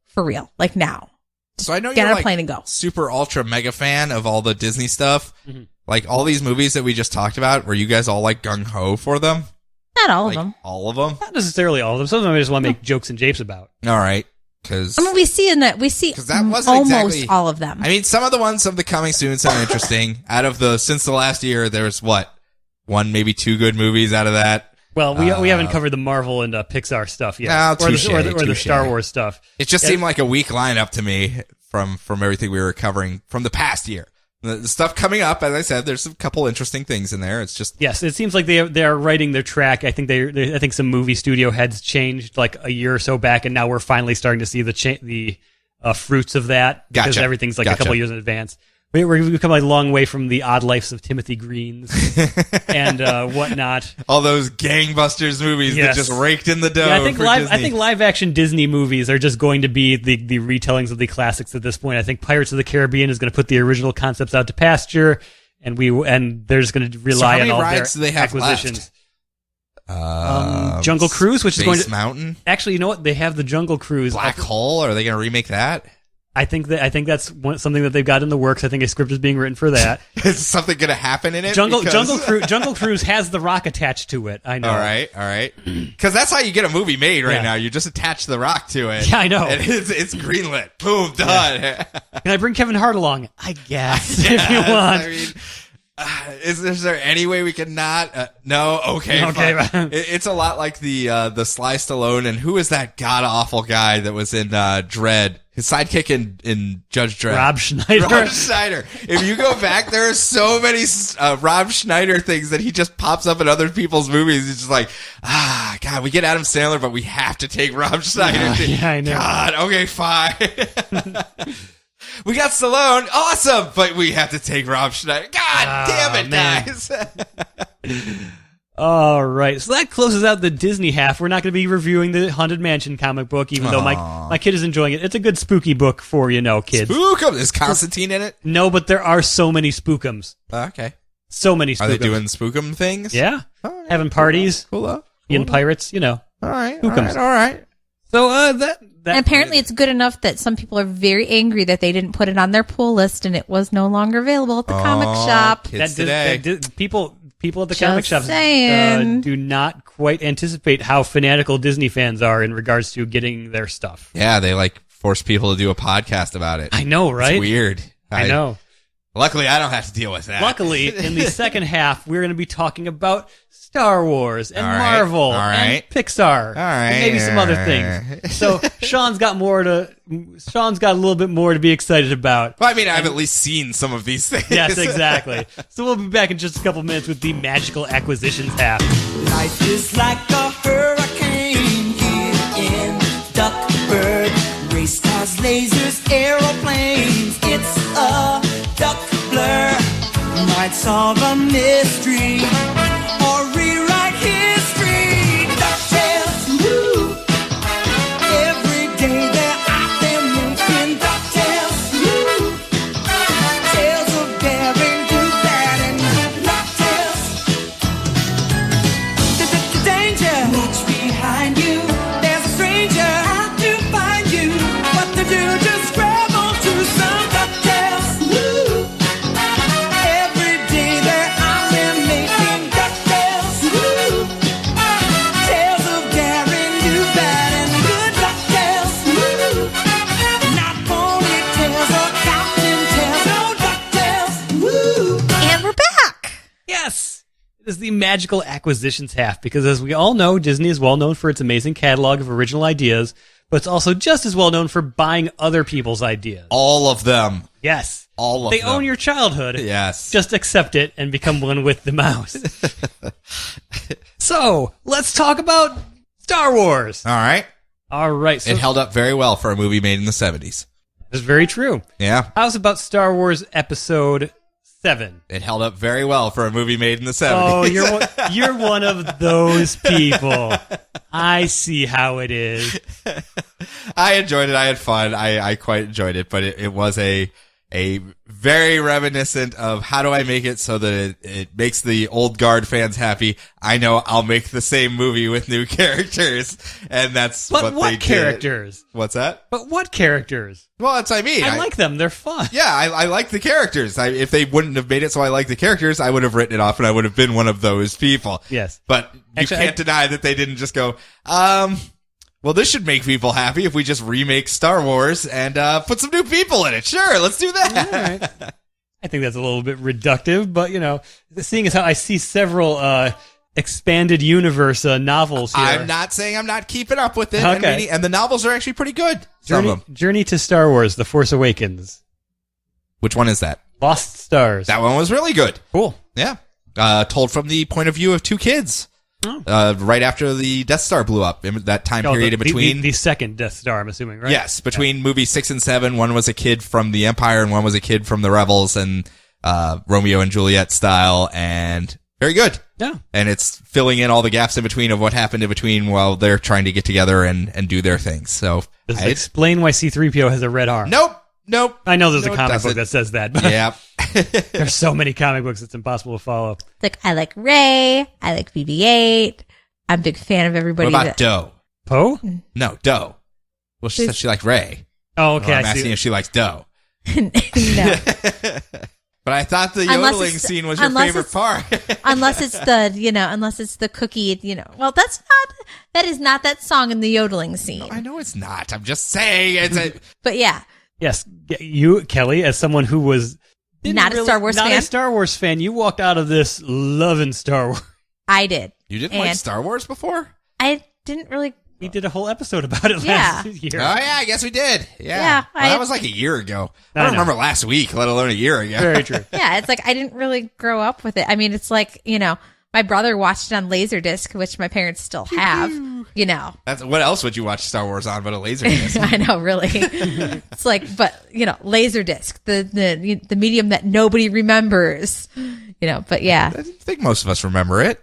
For real. Now. So I know Get you're on a plane and go. Super ultra mega fan of all the Disney stuff. Mm-hmm. All these movies that we just talked about, were you guys all gung ho for them? Not all of them. All of them? Not necessarily all of them. Some of them I just want to make jokes and japes about. All right. Because we see that wasn't almost exactly all of them. I mean, some of the ones of the coming soon sound interesting. Since the last year, there's one, maybe two good movies out of that. Well, we haven't covered the Marvel and Pixar stuff yet, No, or the Star Wars stuff. It just seemed like a weak lineup to me from everything we were covering from the past year. The stuff coming up, as I said, there's a couple interesting things in there. It's just it seems like they are writing their track. I think I think some movie studio heads changed a year or so back, and now we're finally starting to see the fruits of that because everything's a couple years in advance. We've come a long way from the Odd Lives of Timothy Greens and whatnot. All those gangbusters movies that just raked in the dough. Yeah, I think live action Disney movies are just going to be the retellings of the classics at this point. I think Pirates of the Caribbean is going to put the original concepts out to pasture, and they're just going to rely on all their acquisitions. Jungle Cruise, which is going to Mountain. Actually, you know what? They have the Jungle Cruise. Black Hole. Are they going to remake that? I think that's something that they've got in the works. I think a script is being written for that. Is something going to happen in it? Jungle Cruise has the Rock attached to it. I know. All right. Because that's how you get a movie made right now. You just attach the Rock to it. Yeah, I know. And it's greenlit. Boom, done. Yeah. Can I bring Kevin Hart along? I guess if you want. I mean, Is there any way we can not? No. Okay. Okay. Fine. It's a lot like the Sly Stallone and who is that god awful guy that was in Dredd? His sidekick in Judge Dredd. Rob Schneider. Rob Schneider. If you go back, there are so many Rob Schneider things that he just pops up in other people's movies. It's just like, God, we get Adam Sandler, but we have to take Rob Schneider. Yeah, I know. God, okay, fine. We got Stallone, awesome, but we have to take Rob Schneider. God damn it, man. guys. All right, so that closes out the Disney half. We're not going to be reviewing the Haunted Mansion comic book, even though my kid is enjoying it. It's a good spooky book for, kids. Spookum. Is Constantine in it? No, but there are so many spookums. Okay. So many spookums. Are they doing spookum things? Yeah. Right, having parties. Cool. Being pirates, All right. Spookums. All right. So that And apparently it's good enough that some people are very angry that they didn't put it on their pull list and it was no longer available at the comic shop. Kids today. People at the Just comic shops saying. do not quite anticipate how fanatical Disney fans are in regards to getting their stuff. Yeah, they force people to do a podcast about it. I know, right? It's weird. I know. Luckily, I don't have to deal with that. Luckily, in the second half, we're going to be talking about Star Wars and All right. Marvel All right. and Pixar All right. and maybe some other things. So Sean's got a little bit more to be excited about. Well, I mean, I've at least seen some of these things. Yes, exactly. So we'll be back in just a couple minutes with the magical acquisitions half. Life is like a hurricane here in Duckburg. Race cars, lasers, aeroplanes. It's a duck blur. Might solve a mystery or rewrite history. DuckTales, woo! Every day they're out there making DuckTales, woo! Tales of daring, do bad, and DuckTales. Danger! Watch behind you. There's a stranger out to find you. What to do? Just grab onto some DuckTales, woo! Every day they're out there making DuckTales, woo! Tales of daring, do bad, and good DuckTales, woo! Not ponytails or cottontails, no DuckTales, woo! And we're back. Yes! It is the magical acquisitions half, because as we all know, Disney is well known for its amazing catalog of original ideas, but it's also just as well known for buying other people's ideas. All of them. Yes. All of They them. own your childhood. Yes. Just accept it and become one with the mouse. So, let's talk about Star Wars. All right. All right. So It held up very well for a movie made in the 70s. that's very true. Yeah. How's about Star Wars Episode 7? It held up very well for a movie made in the 70s. Oh, you're one of those people. I see how it is. I enjoyed it. I had fun. I quite enjoyed it, but it was a very reminiscent of how do I make it so that it makes the old guard fans happy. I know I'll make the same movie with new characters, and that's But what they characters? did. What's that? But what characters? Well, that's what I mean. I like them. They're fun. Yeah, I like the characters. If they wouldn't have made it so I like the characters, I would have written it off and I would have been one of those people. Yes. But you Actually, can't deny that they didn't just go, well, this should make people happy if we just remake Star Wars and put some new people in it. Sure, let's do that. All right. I think that's a little bit reductive, but, seeing as how I see several expanded universe novels here. I'm not saying I'm not keeping up with it. Okay. And the novels are actually pretty good. Some of them. Journey to Star Wars, The Force Awakens. Which one is that? Lost Stars. That one was really good. Cool. Yeah. Told from the point of view of two kids. Oh. Right after the Death Star blew up. In that time period in between. The second Death Star, I'm assuming, right? Yes, between movies 6 and 7, one was a kid from the Empire and one was a kid from the Rebels, and Romeo and Juliet style, and very good. Yeah. And it's filling in all the gaps in between of what happened in between while they're trying to get together and do their things. So Does it explain why C-3PO has a red arm? Nope. I know there's No, a it comic book doesn't. that says that, but Yeah. there's so many comic books it's impossible to follow. Like, I like Rey. I like BB-8. I'm a big fan of everybody. What about Doe? Poe? No, Doe. Well, she said she liked Rey. Oh, okay, Well, I'm I asking see. if she likes Doe. No. But I thought the Unless yodeling it's- scene was your unless favorite it's- part. unless it's the cookie, well, that is not that song in the yodeling scene. I know it's not. I'm just saying. But yeah. Yes, you, Kelly, as someone who was not a Star Wars not fan. a Star Wars fan. You walked out of this loving Star Wars. I did. You didn't like Star Wars before? I didn't really. We did a whole episode about it last year. Oh, yeah, I guess we did. Yeah. Yeah, Well, that was like a year ago. I I don't know. remember last week, let alone a year ago. Very true. Yeah, it's like I didn't really grow up with it. I mean, it's like, my brother watched it on Laserdisc, which my parents still have, What else would you watch Star Wars on but a laser disc? I know, really. It's like, but, Laserdisc, the medium that nobody remembers, but yeah, I think most of us remember it.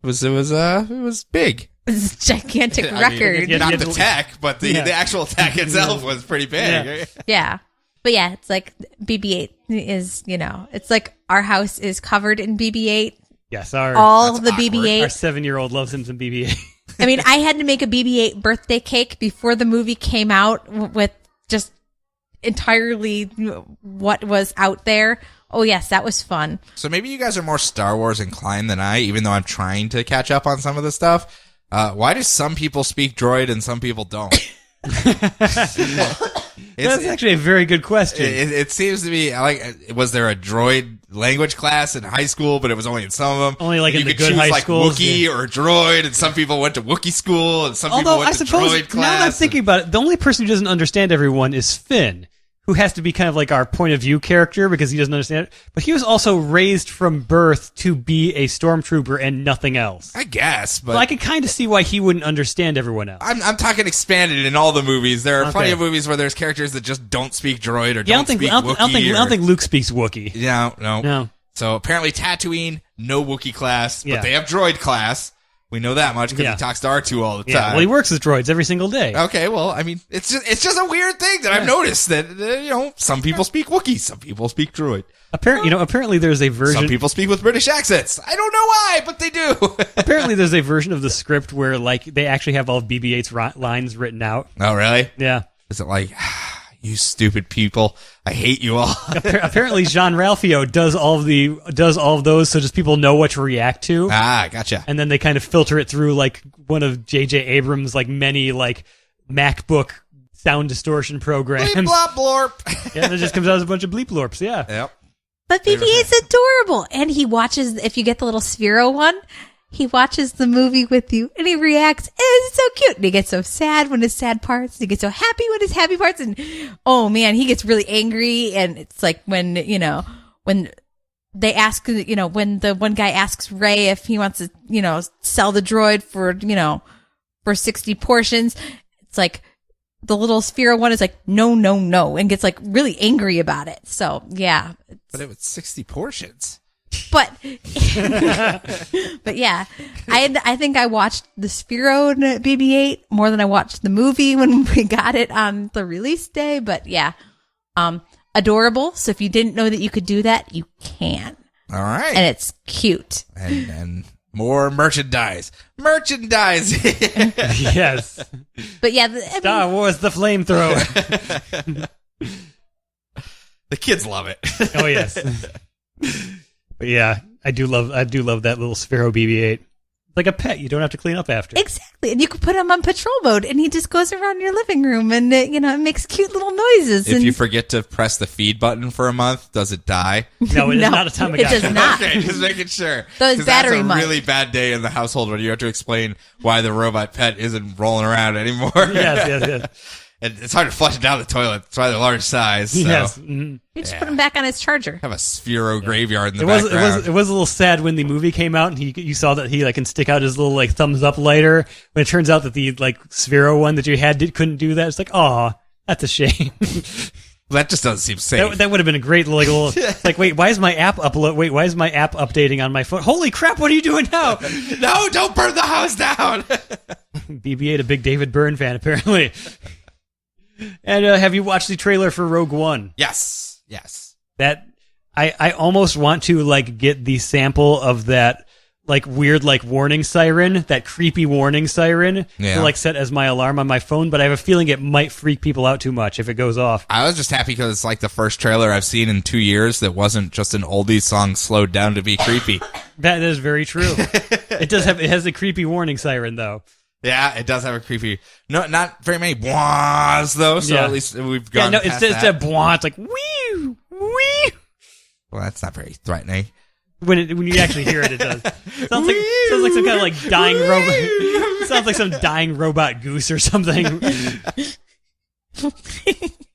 It was big. it's a gigantic I record. mean, not Yeah. the tech, but the actual tech itself was pretty big. Yeah. Yeah. But yeah, it's like BB-8 is, it's like our house is covered in BB-8. Yes, All That's the awkward. BB-8. our 7-year-old loves him some BB-8. I mean, I had to make a BB-8 birthday cake before the movie came out with just entirely what was out there. Oh, yes, that was fun. So maybe you guys are more Star Wars inclined than I, even though I'm trying to catch up on some of the stuff. Why do some people speak droid and some people don't? That's actually a very good question. It seems to be was there a droid language class in high school, but it was only in some of them? Only, like, you in the could good choose, high like schools, Wookiee or droid, and some people went to Wookiee school, and some people Although went I to suppose, droid now class. that I'm thinking about it, the only person who doesn't understand everyone is Finn, who has to be kind of like our point of view character because he doesn't understand it. But he was also raised from birth to be a stormtrooper and nothing else. I guess, but So I can kind of see why he wouldn't understand everyone else. I'm talking expanded in all the movies. There are Okay. plenty of movies where there's characters that just don't speak droid or Yeah, don't speak Wookiee. I don't think Luke speaks Wookiee. No. No. So apparently Tatooine, no Wookiee class, but Yeah. they have droid class. We know that much because Yeah. he talks to R2 all the Yeah, time. well, he works with droids every single day. Okay, well, I mean, it's just a weird thing that I've noticed that some people speak Wookiee, some people speak droid, Apparently there's a version. some people speak with British accents. I don't know why, but they do. Apparently there's a version of the script where like they actually have all of BB-8's lines written out. Oh, really? Yeah. Is it like, you stupid people, I hate you all? Apparently Jean Ralphio does all of those so just people know what to react to. Gotcha. And then they kind of filter it through like one of J.J. Abrams' like many like MacBook sound distortion programs. Bleep, blop, blorp. Yeah, and it just comes out as a bunch of bleep lorps. Yeah. Yep. But BB-8's adorable. And he watches, if you get the little Sphero one, he watches the movie with you and he reacts. And it's so cute. And he gets so sad when his sad parts. And he gets so happy when his happy parts. And oh man, he gets really angry. And it's like when they ask, when the one guy asks Ray if he wants to, sell the droid for 60 portions. It's like the little Sphero one is like, no, and gets like really angry about it. So yeah. But it was 60 portions. But yeah, I think I watched the Sphero BB-8 more than I watched the movie when we got it on the release day. But yeah, adorable. So if you didn't know that you could do that, you can. All right. And it's cute. And more merchandise. Yes. But yeah, Star Wars the flamethrower. The kids love it. Oh yes. But yeah, I do love that little Sphero BB-8. Like a pet, you don't have to clean up after. exactly. And you could put him on patrol mode and he just goes around your living room and, it makes cute little noises. If and you forget to press the feed button for a month, does it die? No, it is No, not a Tamagotchi. it does not. Okay, just making sure. Those 'Cause battery that's a might. really bad day in the household when you have to explain why the robot pet isn't rolling around anymore. Yes. And it's hard to flush it down the toilet. That's why they're large size. So. Yes. Mhm. you just put him back on his charger. Have a Sphero graveyard in the It was background. a little sad when the movie came out and you saw that he like can stick out his little like thumbs up lighter. When it turns out that the like Sphero one that you had couldn't do that. It's like, aw, that's a shame. That just doesn't seem safe. That would have been a great like little. It's like, wait, why is my app updating on my phone? Holy crap! What are you doing now? No, don't burn the house down. BB-8, a big David Byrne fan, apparently. And have you watched the trailer for Rogue One? Yes. That I almost want to like get the sample of that like weird like warning siren, that creepy warning siren to like set as my alarm on my phone, but I have a feeling it might freak people out too much if it goes off. I was just happy because it's like the first trailer I've seen in 2 years that wasn't just an oldies song slowed down to be creepy. That is very true. It has a creepy warning siren though. Yeah, it does have a creepy. No, not very many bwahs though. So Yeah. at least we've Yeah, gone. no, past it's a bwah. It's like wee wee. Well, that's not very threatening. When you actually hear it, it does. Sounds like some kind of like dying robot. Sounds like some dying robot goose or something.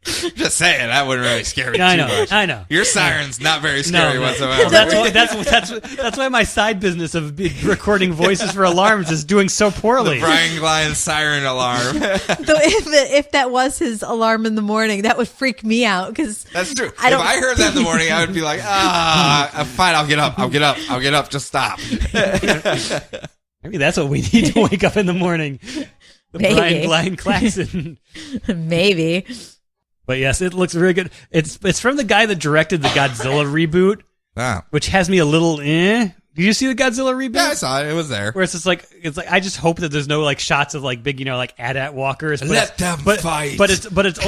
Just saying, that wouldn't really scare me I too know. much. I know. Your siren's not very scary whatsoever. That's why my side business of recording voices for alarms is doing so poorly. The Brian Glyne siren alarm. Though if that was his alarm in the morning, that would freak me out because That's true. If I heard that in the morning, I would be like, fine, I'll get up. Just stop. Maybe that's what we need to wake up in the morning. The Maybe. Brian Glyne klaxon. Maybe. But yes, it looks very good. It's from the guy that directed the Godzilla reboot, Wow. which has me a little Did you see the Godzilla reboot? Yeah, I saw it. It was there. Where it's just like I just hope that there's no like shots of like big like AT-AT walkers. But Let them fight. But it's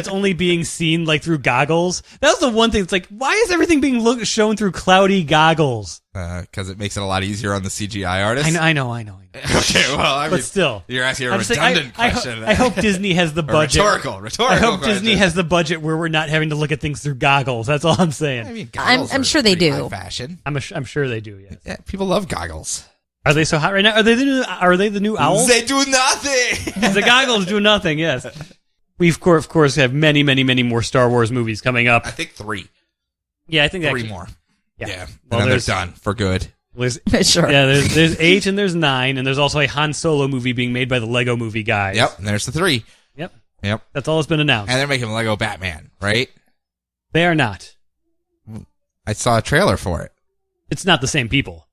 only being seen like through goggles. That was the one thing. It's like, why is everything being shown through cloudy goggles? Because it makes it a lot easier on the CGI artists. I know. Okay, well, I mean, But still, you're asking a I'm just saying, redundant question. I hope Disney has the budget. Rhetorical. I hope question. Disney has the budget where we're not having to look at things through goggles. That's all I'm saying. I mean, I'm goggles sure are they pretty do. high fashion. I'm sure they do. Yes. Yeah, people love goggles. Are they so hot right now? Are they the new owls? They do nothing. The goggles do nothing. Yes. We of course have many more Star Wars movies coming up. I think 3. Yeah, I think Three actually, more. Yeah. Yeah. Well, And then they're there's- done for good. There's, Sure. yeah, there's 8 and there's 9, and there's also a Han Solo movie being made by the Lego Movie guys. Yep. And there's the 3. Yep. Yep. That's all that's been announced. And they're making Lego Batman, right? They are not. I saw a trailer for it, It's not the same people.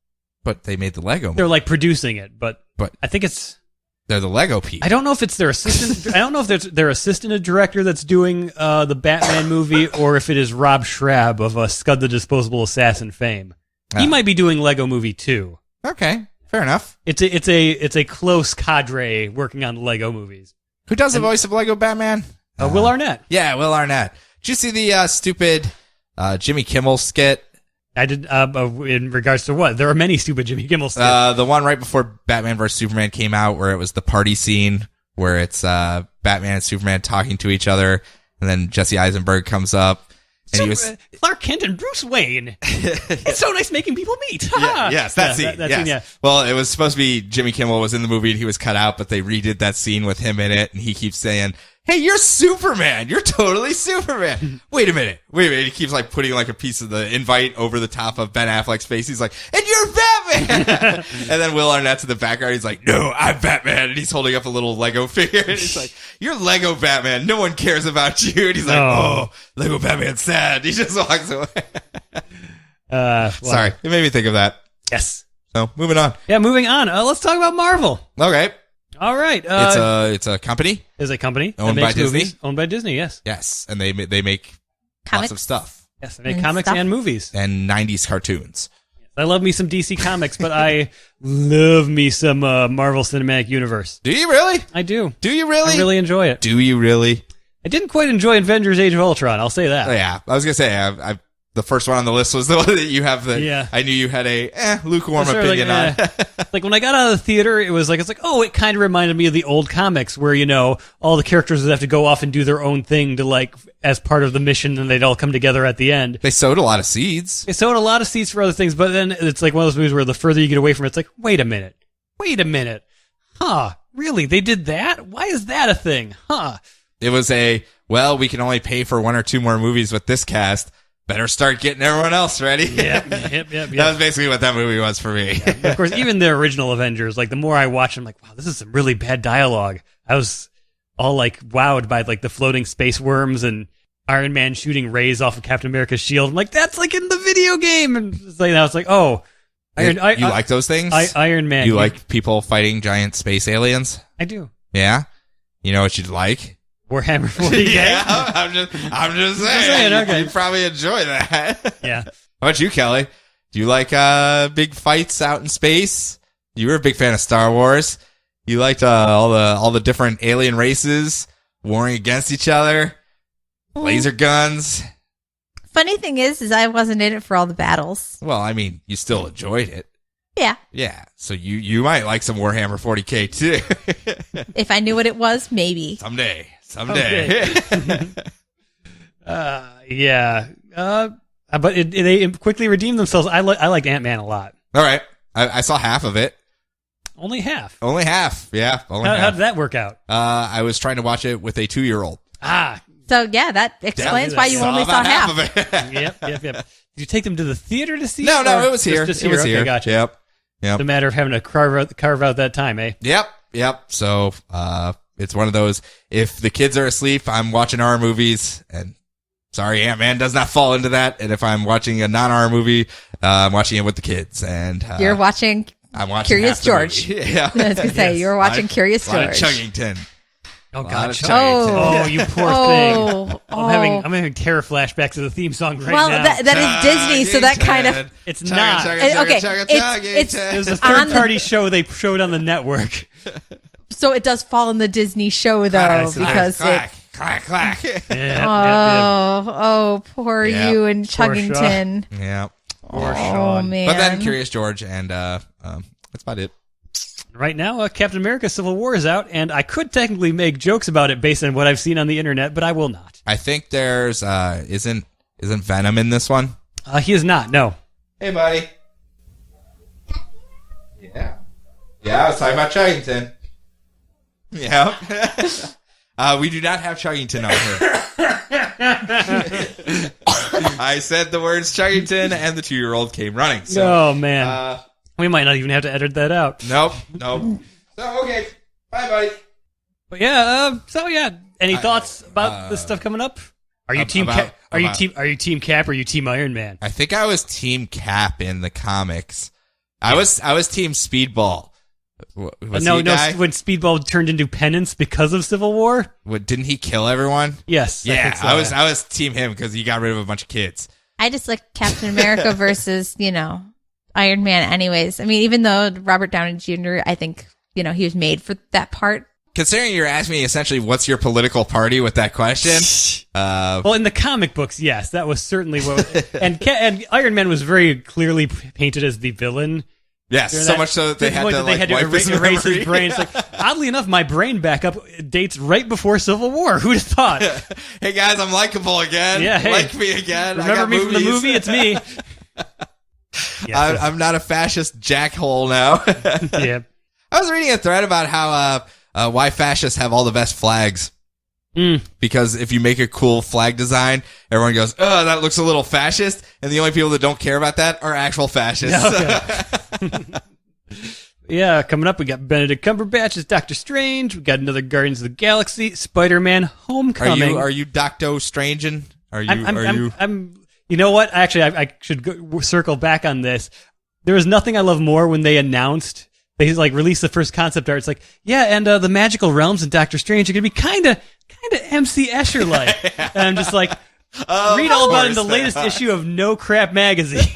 but they made the Lego movie. They're like producing it, but But I think it's. they're the Lego people. I don't know if it's their assistant. I don't know if there's their assistant director that's doing the Batman movie, or if it is Rob Schrab of Scud the Disposable Assassin fame. He Ah. might be doing Lego Movie too. Okay. Fair enough. It's a close cadre working on Lego movies. Who does the voice of Lego Batman? Will Arnett. Yeah, Will Arnett. Did you see the stupid Jimmy Kimmel skit? I did. In regards to what? There are many stupid Jimmy Kimmel skits. The one right before Batman vs Superman came out, where it was the party scene, where it's Batman and Superman talking to each other, and then Jesse Eisenberg comes up, and he was Clark Kent and Bruce Wayne. It's so nice making people meet. yes, that scene. That yes. scene, yeah. Well, it was supposed to be Jimmy Kimmel was in the movie and he was cut out, but they redid that scene with him in it, and he keeps saying, "Hey, you're Superman. You're totally Superman." Wait a minute. He keeps like putting like a piece of the invite over the top of Ben Affleck's face. He's like, "And you're Batman." And then Will Arnett's in the background. He's like, "No, I'm Batman." And he's holding up a little Lego figure. And he's like, "You're Lego Batman. No one cares about you." And he's like, Oh. "Oh, Lego Batman's sad." He just walks away. Well, Sorry. It made me think of that. Yes. So moving on. Yeah. Moving on. Let's talk about Marvel. Okay. All right. It's a company. Is a company Owned that makes by Disney? movies. Owned by Disney. Yes. Yes. And they make Comics. lots of stuff Yes. They make And comics stuff. and movies. and 90s cartoons. I love me some DC Comics, but I love me some Marvel Cinematic Universe. Do you really? I do. Do you really? I really enjoy it. Do you really? I didn't quite enjoy Avengers: Age of Ultron. I'll say that. Oh, yeah. I was going to say, I the first one on the list was the one that you have that Yeah. I knew you had a lukewarm Sort of opinion on. Like when I got out of the theater, it's like, it kind of reminded me of the old comics where, all the characters would have to go off and do their own thing to like, as part of the mission, and they'd all come together at the end. They sowed a lot of seeds. They sowed a lot of seeds for other things, but then it's like one of those movies where the further you get away from it, it's like, wait a minute. Huh, really? They did that? Why is that a thing? Huh. It was we can only pay for 1 or 2 more movies with this cast. Better start getting everyone else ready. Yep. That was basically what that movie was for me. Of course, even the original Avengers, like the more I watch, I'm like, wow, this is some really bad dialogue. I was all like wowed by like the floating space worms and Iron Man shooting rays off of Captain America's shield. I'm like, that's like in the video game. And it's like, I was like, oh, You like those things? Iron Man. You like people fighting giant space aliens? I do. Yeah? You know what you'd like? Warhammer 40K. Yeah, I'm just saying. Okay. You probably enjoy that. Yeah. How about you, Kelly? Do you like big fights out in space? You were a big fan of Star Wars. You liked all the different alien races warring against each other, laser guns. Funny thing is I wasn't in it for all the battles. Well, I mean, you still enjoyed it. Yeah. Yeah, so you might like some Warhammer 40K too. If I knew what it was, maybe. Someday. Yeah. But they quickly redeemed themselves. I liked Ant-Man a lot. All right. I saw half of it. Only half. Only half. Yeah. How did that work out? I was trying to watch it with a 2-year-old. So yeah, that explains why you only saw half of it. Yep. Did you take them to the theater to see? No, it it was here. Just It was here. Okay, gotcha. Yep. It's a matter of having to carve out that time, eh? Yep. So, it's one of those, if the kids are asleep, I'm watching horror movies, and sorry, Ant-Man does not fall into that. And if I'm watching a non-horror movie, I'm watching it with the kids. And you're watching. I'm watching Curious half the George. movie. Yeah. I was gonna say you were watching Curious A lot of George. Chuggington. Oh God! Chuggington. Oh, you poor thing. I'm having terror flashbacks to the theme song right well, now. that is Disney, so that kind of. It's not. It's It was a third-party show they showed on the network. So it does fall in the Disney show though, because clack. Oh, poor you and Chuggington. Yeah. Poor Oh Sean. man. But then Curious George, and that's about it. Right now, Captain America: Civil War is out, and I could technically make jokes about it based on what I've seen on the internet, but I will not. I think there's isn't Venom in this one? He is not. No. Hey, buddy. Yeah. I was talking about Chuggington. Yeah. We do not have Chuggington on here. I said the words Chuggington, and the 2-year-old came running. So, oh man. We might not even have to edit that out. Nope. So, okay. Bye, buddy. But yeah, any thoughts about this stuff coming up? Are you team Cap? Are you team Cap or are you team Iron Man? I think I was team Cap in the comics. I was team Speedball. Was no, he a guy? when Speedball turned into Penance because of Civil War? Didn't he kill everyone? Yes. Yeah, I think so, I was team him because he got rid of a bunch of kids. I just like Captain America versus Iron Man anyways. I mean, even though Robert Downey Jr., I think, he was made for that part. Considering you're asking me essentially what's your political party with that question. Well, in the comic books, yes, that was certainly what. and Iron Man was very clearly painted as the villain. Yes, so much so that they had to erase his brain. It's like, oddly enough, my brain backup dates right before Civil War. Who'd have thought? Hey guys, I'm likable again. Yeah, hey, like me again. Remember me from the movie? It's me. I'm not a fascist jackhole now. Yeah. I was reading a thread about how why fascists have all the best flags. Because if you make a cool flag design, everyone goes, "Oh, that looks a little fascist," and the only people that don't care about that are actual fascists. Okay. Yeah, coming up, we got Benedict Cumberbatch as Doctor Strange. We got another Guardians of the Galaxy, Spider-Man: Homecoming. Are you Doctor Strangein'? I'm. You know what? Actually, I should circle back on this. There was nothing I love more when they announced. They released the first concept art. It's like, yeah, and the magical realms in Doctor Strange are gonna be kind of MC Escher like. And I'm just like, read all about it in the latest issue of No Crap magazine.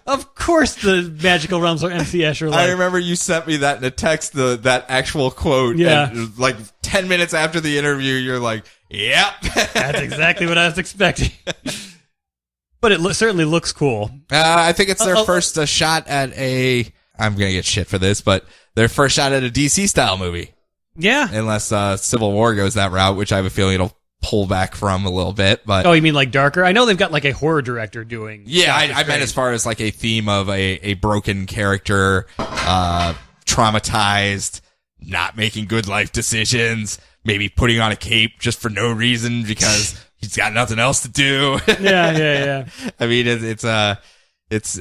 Of course, the magical realms are MC Escher like. I remember you sent me that in a text, that actual quote. Yeah. And 10 minutes after the interview, you're like, "Yep, that's exactly what I was expecting." But it certainly looks cool. I think it's their first shot at a. I'm gonna get shit for this, but their first shot at a DC style movie. Yeah. Unless Civil War goes that route, which I have a feeling it'll pull back from a little bit. But oh, you mean like darker? I know they've got a horror director doing. Yeah, I meant as far as a theme of a broken character, traumatized, not making good life decisions, maybe putting on a cape just for no reason because he's got nothing else to do. Yeah. I mean,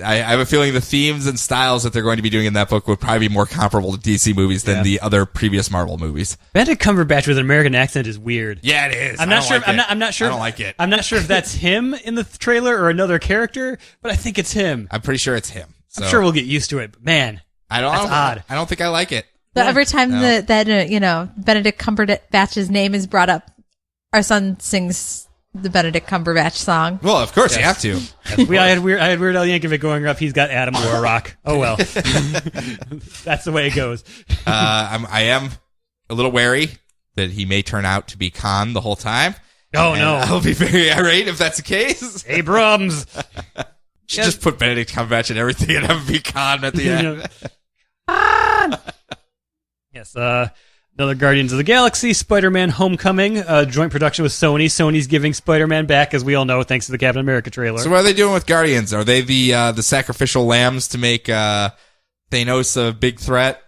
I have a feeling the themes and styles that they're going to be doing in that book would probably be more comparable to DC movies than the other previous Marvel movies. Benedict Cumberbatch with an American accent is weird. Yeah, it is. I'm not sure. I'm not sure. I don't like it. I'm not sure if that's him in the trailer or another character, but I think it's him. I'm pretty sure it's him. So. I'm sure we'll get used to it. But man, that's odd. I don't think I like it. So every time that Benedict Cumberbatch's name is brought up, our son sings the Benedict Cumberbatch song. Well, of course you have to. I had Weird Al Yankovic going up. He's got Adam Warrock. Oh well, that's the way it goes. I am a little wary that he may turn out to be Khan the whole time. Oh no, I'll be very irate if that's the case. Abrams. Just put Benedict Cumberbatch in everything and have him be Khan at the end. Yes. Another Guardians of the Galaxy, Spider-Man Homecoming, joint production with Sony. Sony's giving Spider-Man back, as we all know, thanks to the Captain America trailer. So what are they doing with Guardians? Are they the sacrificial lambs to make Thanos a big threat?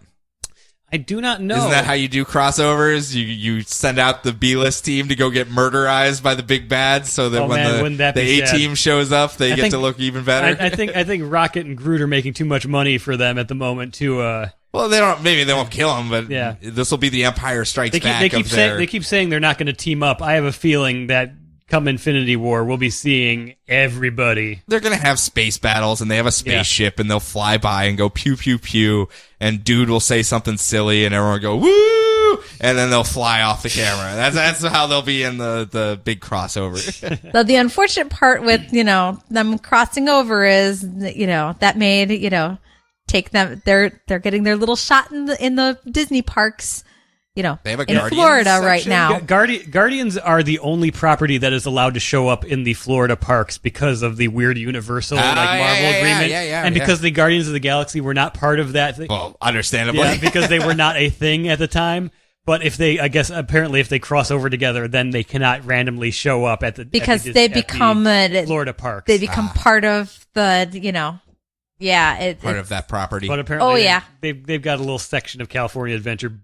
I do not know. Isn't that how you do crossovers? You send out the B-list team to go get murderized by the big bads, so that when the A-team shows up, they get to look even better. I think Rocket and Groot are making too much money for them at the moment to. Well, they don't. Maybe they won't kill him, but this will be the Empire Strikes Back. They keep saying they're not going to team up. I have a feeling that come Infinity War, we'll be seeing everybody. They're going to have space battles, and they have a spaceship, and they'll fly by and go pew, pew, pew, and dude will say something silly, and everyone will go, woo! And then they'll fly off the camera. That's how they'll be in the big crossover. So the unfortunate part with, them crossing over is, that made, take them, they're getting their little shot in the Disney parks. They have a in Florida section right now. Guardians are the only property that is allowed to show up in the Florida parks because of the weird Universal Marvel agreement, and because the Guardians of the Galaxy were not part of that. Well, understandably, because they were not a thing at the time. But if they cross over together, then they cannot randomly show up at the they become Florida parks. They become part of the part of that property. But apparently, they've got a little section of California Adventure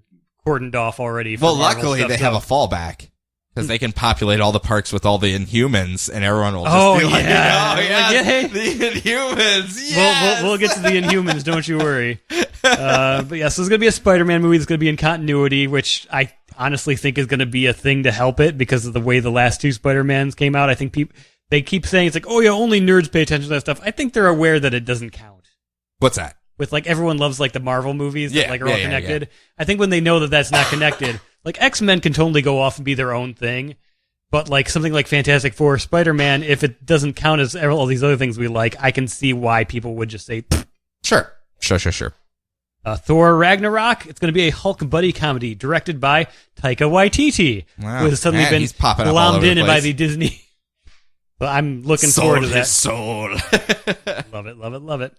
cordoned off already. Well, luckily they have a fallback because they can populate all the parks with all the Inhumans, and everyone will just be like, the Inhumans. Yes! We'll get to the Inhumans, don't you worry. But so it's gonna be a Spider-Man movie that's gonna be in continuity, which I honestly think is gonna be a thing to help it because of the way the last two Spider-Mans came out. I think they keep saying it's like, oh yeah, only nerds pay attention to that stuff. I think they're aware that it doesn't count. What's that? With everyone loves the Marvel movies that are all connected. Yeah. I think when they know that that's not connected, X-Men can totally go off and be their own thing, but something like Fantastic Four, Spider-Man, if it doesn't count as all these other things we like, I can see why people would just say, pfft. Sure. Thor Ragnarok, it's going to be a Hulk buddy comedy directed by Taika Waititi, who has suddenly been glommed in by the Disney. Well, I'm looking forward to that. Soul. Love it.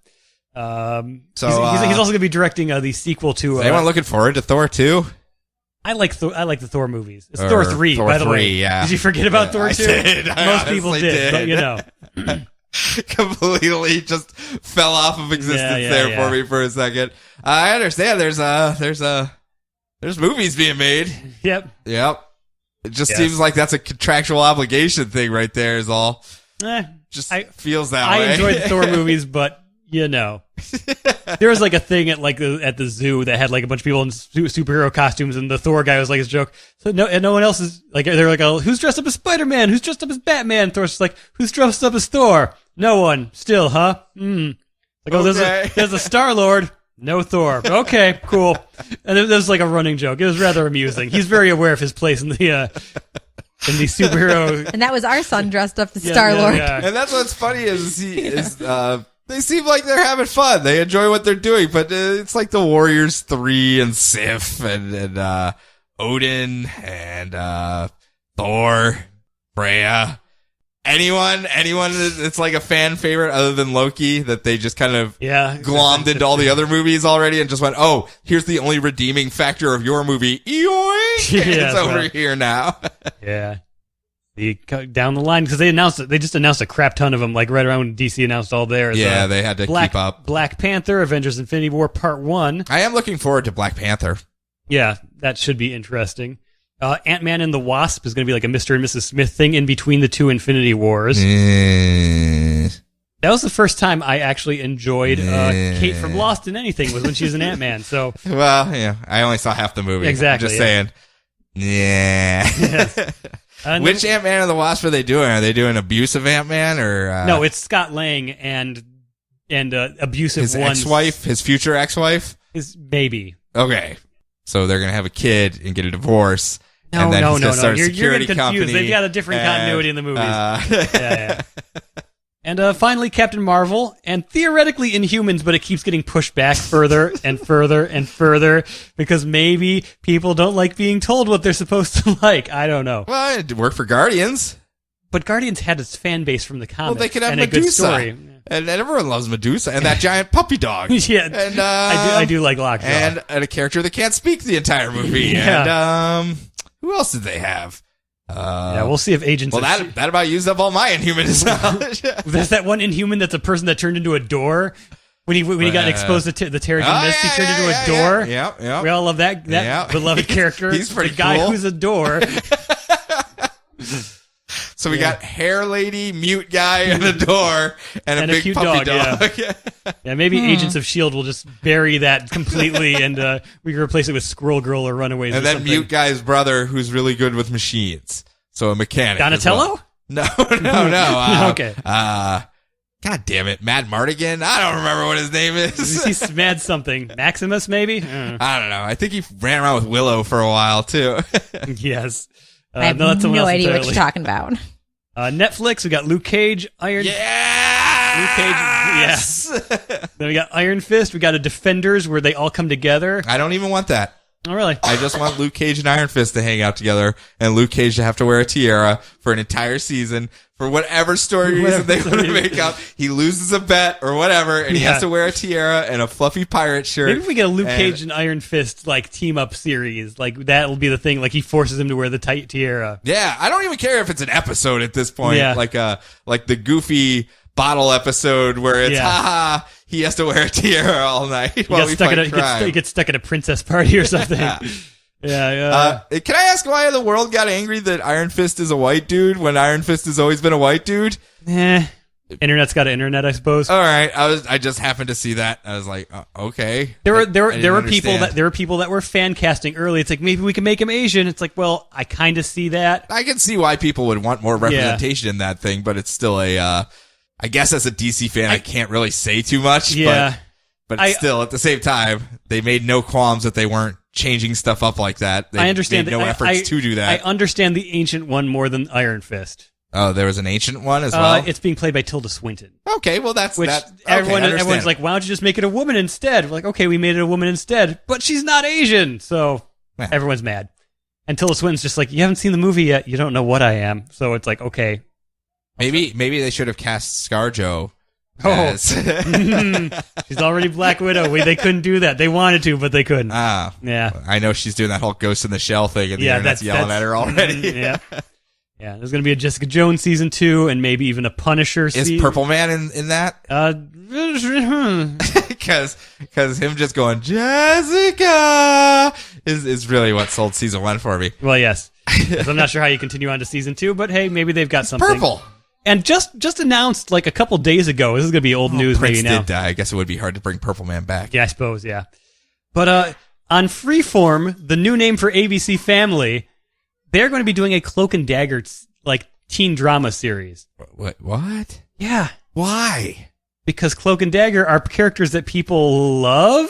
He's also going to be directing the sequel to. Is anyone looking forward to Thor 2? I like the Thor movies. It's Thor 3, by the way. Yeah. Did you forget about Thor 2? Most people did, but completely just fell off of existence for me for a second. I understand. There's movies being made. Yep. It just seems like that's a contractual obligation thing right there. Is all. Feels that way. I enjoyed the Thor movies, but. There was a thing at the zoo that had a bunch of people in superhero costumes, and the Thor guy was his joke. So no one else is they're who's dressed up as Spider-Man? Who's dressed up as Batman? Thor's just who's dressed up as Thor? No one. Still, huh? There's a Star-Lord. No Thor. Okay, cool. And there was a running joke. It was rather amusing. He's very aware of his place in the superhero. And that was our son dressed up as Star-Lord. And that's what's funny is they seem like they're having fun. They enjoy what they're doing, but it's like the Warriors 3 and Sif and Odin and Thor, Freya. Anyone that's a fan favorite other than Loki that they just kind of glommed into all the other movies already and just went, oh, here's the only redeeming factor of your movie. Yoink! It's over here now. Yeah. Down the line, because they just announced a crap ton of them, right around when DC announced all theirs. Yeah, they had to keep up. Black Panther, Avengers Infinity War Part 1. I am looking forward to Black Panther. Yeah, that should be interesting. Ant-Man and the Wasp is going to be a Mr. and Mrs. Smith thing in between the two Infinity Wars. That was the first time I actually enjoyed Kate from Lost in anything, was when she was an Ant-Man. So, well, yeah, I only saw half the movie. Exactly. I'm just saying. Yeah. Yes. Which Ant-Man and the Wasp are they doing? Are they doing abusive Ant-Man or? No, it's Scott Lang and abusive his ex-wife, his future ex-wife, his baby. Okay, so they're gonna have a kid and get a divorce. No. Start a You're security confused. company. They've got a different continuity in the movies. Yeah. And finally, Captain Marvel, and theoretically Inhumans, but it keeps getting pushed back further and further and further because maybe people don't like being told what they're supposed to like. I don't know. Well, it worked for Guardians. But Guardians had its fan base from the comics. Well, they could have and Medusa. a good story. And everyone loves Medusa and that giant puppy dog. Yeah, and I do like Lockjaw. And a character that can't speak the entire movie. Yeah. And who else did they have? Yeah, we'll see if Agents... Well, that about used up all my Inhuman knowledge. There's that one Inhuman that's a person that turned into a door. When he got exposed to the Terrigen Mist, he turned into a door. Yeah. We all love that beloved character. He's pretty the guy cool. who's a door. So we got hair lady, mute guy, and a door, and a big cute puppy dog. Yeah, maybe Agents of S.H.I.E.L.D. will just bury that completely, and we can replace it with Squirrel Girl or Runaways And or then something. mute guy's brother, who's really good with machines. So a mechanic. Donatello? No. Okay. God damn it. Mad Mardigan? I don't remember what his name is. He's mad something. Maximus, maybe? I don't know. I think he ran around with Willow for a while, too. Yes. I have that's someone no else idea what entirely. you're talking about. Netflix, we got Luke Cage, Iron... Yeah. Luke Cage, yeah. Then we got Iron Fist. We got a Defenders where they all come together. I don't even want that. Oh, really? I just want Luke Cage and Iron Fist to hang out together, and Luke Cage to have to wear a tiara for an entire season for whatever story reason they want to make up. He loses a bet or whatever, and he has to wear a tiara and a fluffy pirate shirt. Maybe if we get a Luke Cage and Iron Fist like team up series, like that'll be the thing. Like he forces him to wear the tight tiara. Yeah, I don't even care if it's an episode at this point. Yeah. Like the Goofy bottle episode where it's haha, he has to wear a tiara all night while we fight crime. He gets stuck at a princess party or something. Yeah. Can I ask why the world got angry that Iron Fist is a white dude when Iron Fist has always been a white dude? Internet's got an internet, I suppose. All right, I just happened to see that. I was like, okay. There were people that were fan casting early. It's like maybe we can make him Asian. It's like, well, I kind of see that. I can see why people would want more representation in that thing, but it's still I guess as a DC fan, I can't really say too much. Yeah. But still, at the same time, they made no qualms that they weren't changing stuff up like that. They I understand made no efforts to do that. I understand the ancient one more than Iron Fist. Oh, there was an ancient one as well? It's being played by Tilda Swinton. Okay, well, that's... Everyone's like, why don't you just make it a woman instead? We're like, okay, we made it a woman instead, but she's not Asian, so everyone's mad. And Tilda Swinton's just like, you haven't seen the movie yet, you don't know what I am. So it's like, okay. Maybe they should have cast ScarJo. She's already Black Widow. They couldn't do that. They wanted to, but they couldn't. Yeah. I know she's doing that whole Ghost in the Shell thing, and the internet's yelling at her already. Yeah. There's going to be a Jessica Jones season 2, and maybe even a Punisher season. Is Purple Man in that? Because him just going, Jessica, is really what sold season 1 for me. Well, yes. So I'm not sure how you continue on to season 2, but hey, maybe they've got something. Purple. And just announced like a couple days ago. This is going to be old news Prince maybe now. did die. I guess it would be hard to bring Purple Man back. Yeah, I suppose, yeah. But on Freeform, the new name for ABC Family, they're going to be doing a Cloak and Dagger like teen drama series. What? Yeah. Why? Because Cloak and Dagger are characters that people love.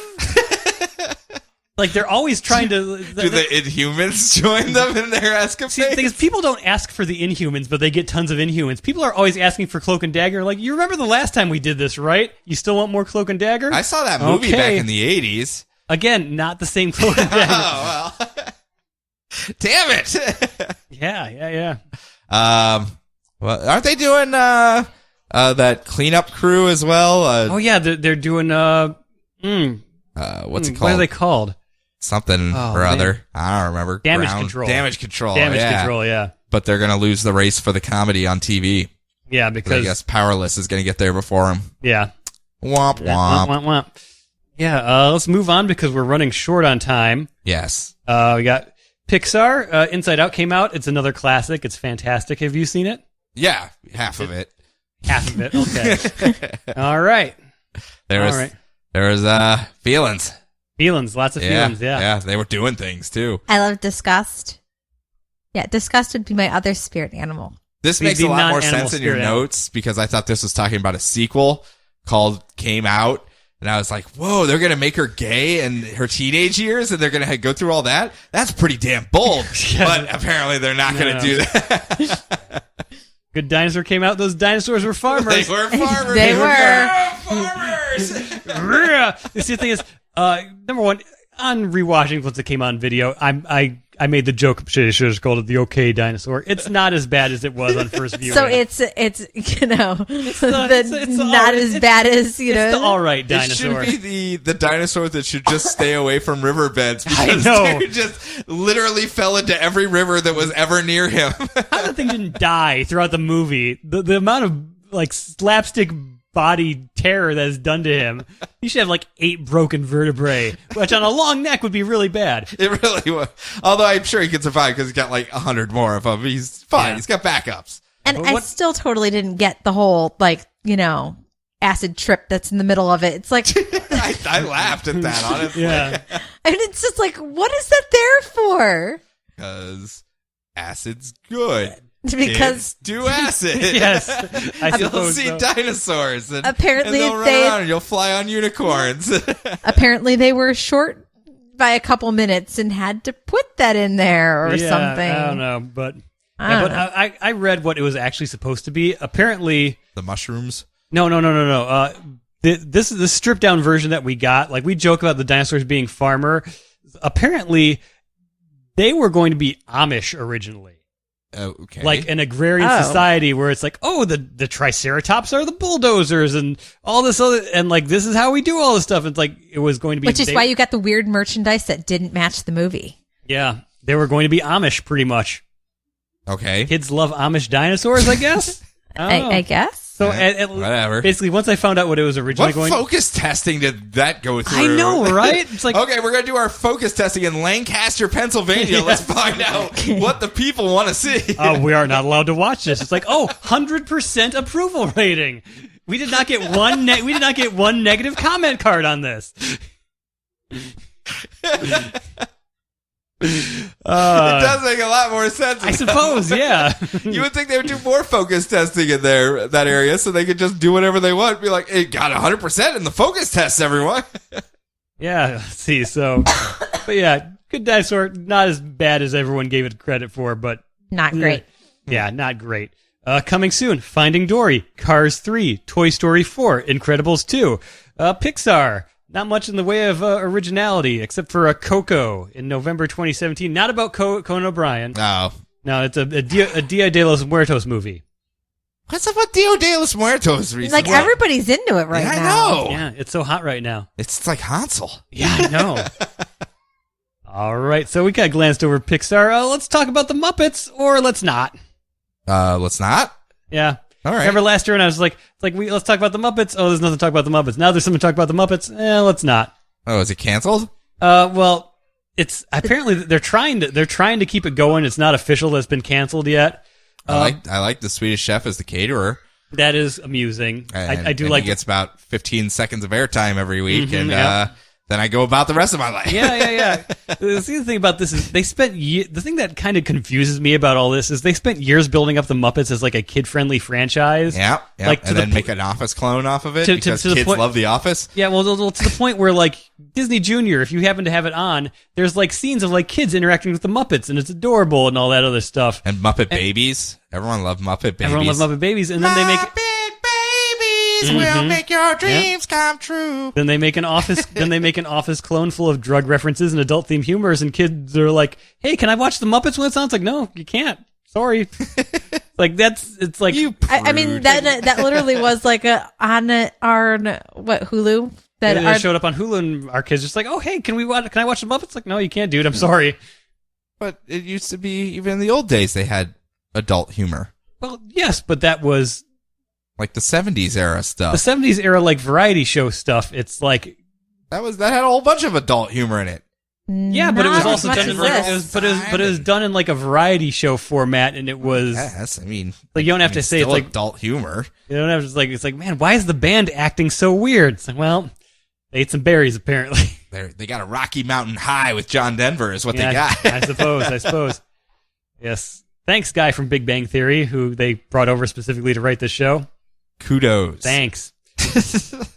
Like, they're always trying to... Do the Inhumans join them in their escapades? See, the thing is, people don't ask for the Inhumans, but they get tons of Inhumans. People are always asking for Cloak and Dagger. Like, you remember the last time we did this, right? You still want more Cloak and Dagger? I saw that movie back in the 80s. Again, not the same Cloak and Dagger. Oh, well. Damn it. Yeah. Well, aren't they doing that cleanup crew as well? Oh, yeah, they're doing... what's it called? What are they called? Something or other. Man. I don't remember. Damage control. Damage control, yeah. But they're going to lose the race for the comedy on TV. Yeah, because... I guess Powerless is going to get there before him. Yeah. Womp, womp. Womp, womp. Yeah, let's move on because we're running short on time. Yes. We got Pixar. Inside Out came out. It's another classic. It's fantastic. Have you seen it? Yeah, half of it. Half of it, okay. All right. There was feelings. Feelings, lots of feelings, yeah. Yeah, they were doing things, too. I love disgust. Yeah, disgust would be my other spirit animal. This makes a lot more sense in your notes because I thought this was talking about a sequel called Came Out. And I was like, whoa, they're going to make her gay in her teenage years and they're going to go through all that? That's pretty damn bold. But apparently they're not going to do that. Good Dinosaur came out. Those dinosaurs were farmers. They were farmers. They were farmers. You see, the thing is, number one, on rewatching once it came on video, I I made the joke. Should have called it the okay dinosaur. It's not as bad as it was on first viewing. So it's not as bad as you know. It's the all right It dinosaur. should be the dinosaur that should just stay away from riverbeds because I know. dude just literally fell into every river that was ever near him. How the thing didn't die throughout the movie? The amount of like slapstick body terror that is done to him. He should have like 8 broken vertebrae, which on a long neck would be really bad. It really was. Although I'm sure he can survive because he's got like 100 more of them. He's fine. Yeah. He's got backups. And I still totally didn't get the whole acid trip that's in the middle of it. It's like I laughed at that, honestly. Yeah. and it's just like, what is that there for? Because acid's good. Because Kids do acid. Yes, I You'll suppose see so. Apparently dinosaurs. And they'll run they- around and you'll fly on unicorns. apparently they were short by a couple minutes and had to put that in there or something. I don't know, but I don't but know. I read what it was actually supposed to be. Apparently, The mushrooms. no. This is the stripped down version that we got. Like we joke about the dinosaurs being farmer. Apparently, they were going to be Amish originally. Okay. Like an agrarian society where it's like, oh, the triceratops are the bulldozers and all this other, and like this is how we do all this stuff. It's like it was going to be, Which is why you got the weird merchandise that didn't match the movie. yeah, they were going to be Amish pretty much. Okay. Kids love Amish dinosaurs, I guess. I don't know. I guess. So Whatever. basically, once I found out what it was originally What going, focus testing did that go through? I know, right? It's like, Okay, we're gonna do our focus testing in Lancaster, Pennsylvania. Let's find out what the people want to see. we are not allowed to watch this. It's like, 100% approval rating. We did not get one negative comment card on this. It does make a lot more sense. I suppose, yeah. You would think they would do more focus testing in that area, so they could just do whatever they want. Be like, "It got 100% in the focus tests, everyone." Yeah, let's see. So, but yeah, good dinosaur. Not as bad as everyone gave it credit for, but Not great. yeah, not great. Coming soon, Finding Dory, Cars 3, Toy Story 4, Incredibles 2, Pixar. Not much in the way of originality, except for Coco in November 2017. Not about Conan O'Brien. Oh, No, it's a Dia de los Muertos movie. what's up with Dia de los Muertos recently? Like everybody's into it right Yeah, now. I know. Yeah, it's so hot right now. It's like Hansel. Yeah, I know. All right, so we kind of glanced over Pixar. Let's talk about the Muppets, or let's not. Let's not. Yeah. All right. Remember last year, and I was like, let's talk about the Muppets. Oh, there's nothing to talk about the Muppets. Now there's something to talk about the Muppets. Let's not. Oh, is it canceled? Well, it's apparently they're trying to keep it going. It's not official that it's been canceled yet. I like the Swedish Chef as the caterer. That is amusing. And, I do and like. He gets about 15 seconds of airtime every week, and yeah. then I go about the rest of my life. Yeah. The thing about this is they spent the thing that kind of confuses me about all this is they spent years building up the Muppets as like a kid-friendly franchise. Yeah. Like, to and the then make an Office clone off of it to because the kids point- love The Office. Yeah, well, to the point where like Disney Junior, if you happen to have it on, there's like scenes of like kids interacting with the Muppets, and it's adorable and all that other stuff. And Muppet Babies. Everyone loved Muppet Babies. Everyone loves Muppet Babies, and then they make. Babies will make your dreams come true. Then they make an office clone full of drug references and adult themed humors, and kids are like, "Hey, can I watch the Muppets when it's on?" It's like, "No, you can't. Sorry." Like it's like You I mean that literally was like on our Hulu that it showed up on Hulu, and our kids just like, "Oh, hey, can I watch the Muppets?" Like, "No, you can't, dude. I'm sorry." But it used to be, even in the old days, they had adult humor. Well, yes, but that was Like the 70s era the stuff. 70s era, like variety show stuff. It's like, That had a whole bunch of adult humor in it. yeah, but it was Not also as much done in as like, this. it was done in like a variety show format, and it was Yes, I mean, like you don't have to say it's still like adult humor. you don't have to it's like man, why is the band acting so weird? It's like, well, they ate some berries apparently. They got a Rocky Mountain High with John Denver is what Yeah, they got. I suppose. Yes. Thanks, guy from Big Bang Theory, who they brought over specifically to write this show. Kudos. Thanks.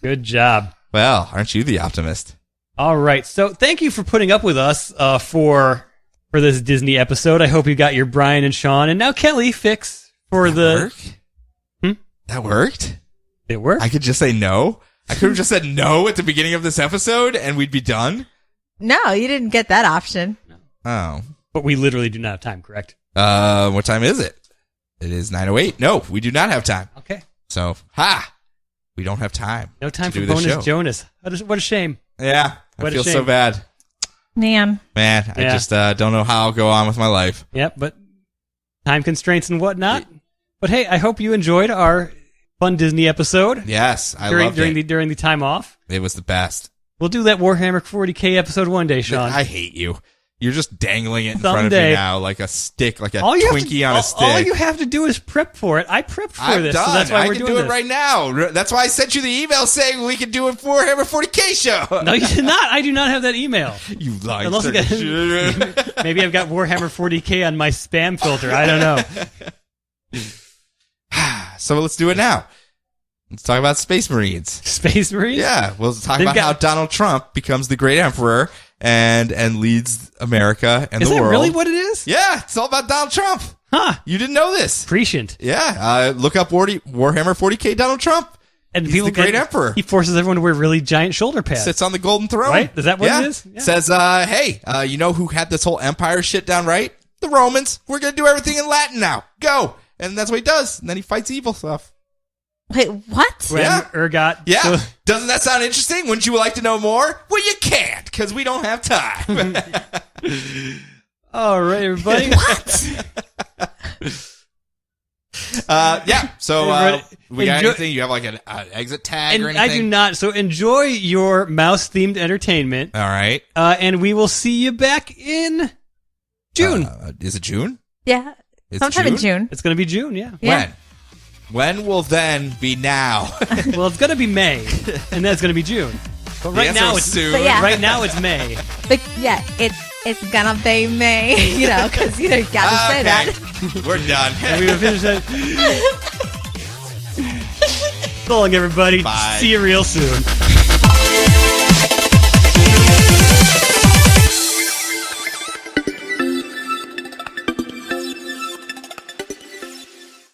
Good job. Well, aren't you the optimist? All right. So thank you for putting up with us for this Disney episode. I hope you got your Brian and Sean, and now Kelly fix for Work? That worked? It worked. I could just say no. I could have just said no at the beginning of this episode and we'd be done. No, you didn't get that option. Oh. But we literally do not have time, correct? What time is it? It is 9:08. No, we do not have time. Okay. So, we don't have time. No time to for do this bonus show. Jonas. What a shame. Yeah, I What a feel so shame. bad. Man. I just don't know how I'll go on with my life. Yep, but time constraints and whatnot. But hey, I hope you enjoyed our fun Disney episode. Yes, I loved it. During the time off. It was the best. We'll do that Warhammer 40K episode one day, Sean. I hate you. You're just dangling it in front of Someday. me now like a stick, like a Twinkie on a stick. All you have to do is prep for it. I prepped for I'm this, done. so that's why I we're can doing do it this. right now. That's why I sent you the email saying we could do a Warhammer 40K show. No, you did not. I do not have that email. You lying Unless sack of shit. Maybe I've got Warhammer 40K on my spam filter. I don't know. So let's do it now. Let's talk about Space Marines. Space Marines? Yeah, we'll talk They've about got- how Donald Trump becomes the great emperor and leads America and Is the that world. really what it is? Yeah, it's all about Donald Trump. Huh. You didn't know this. Prescient. Yeah, look up Warhammer 40K Donald Trump. And He's the great emperor. He forces everyone to wear really giant shoulder pads. Sits on the golden throne. Right? Is that what Yeah. it is? Yeah. Says, hey, you know who had this whole empire shit down right? The Romans. We're going to do everything in Latin now. Go. And that's what he does. And then he fights evil stuff. Wait, what? When Yeah. Ergot. Yeah. So- Doesn't that sound interesting? Wouldn't you like to know more? Well, you can't, because we don't have time. all right, everybody. What? Yeah. So, Everybody, we got enjoy- anything? You have like an exit tag And or anything? I do not. So enjoy your mouse-themed entertainment. All right. And we will see you back in June. Is it June? Yeah. It's Sometime in June. It's going to be June, yeah. Yeah. When will then be now? Well, it's going to be May, and then it's going to be June. But right answer now was it's soon. But yeah. Right now it's May. But yeah, it's gonna be May, you know, because you gotta say that. We're done. And we will finish that. So long, everybody. Bye. See you real soon.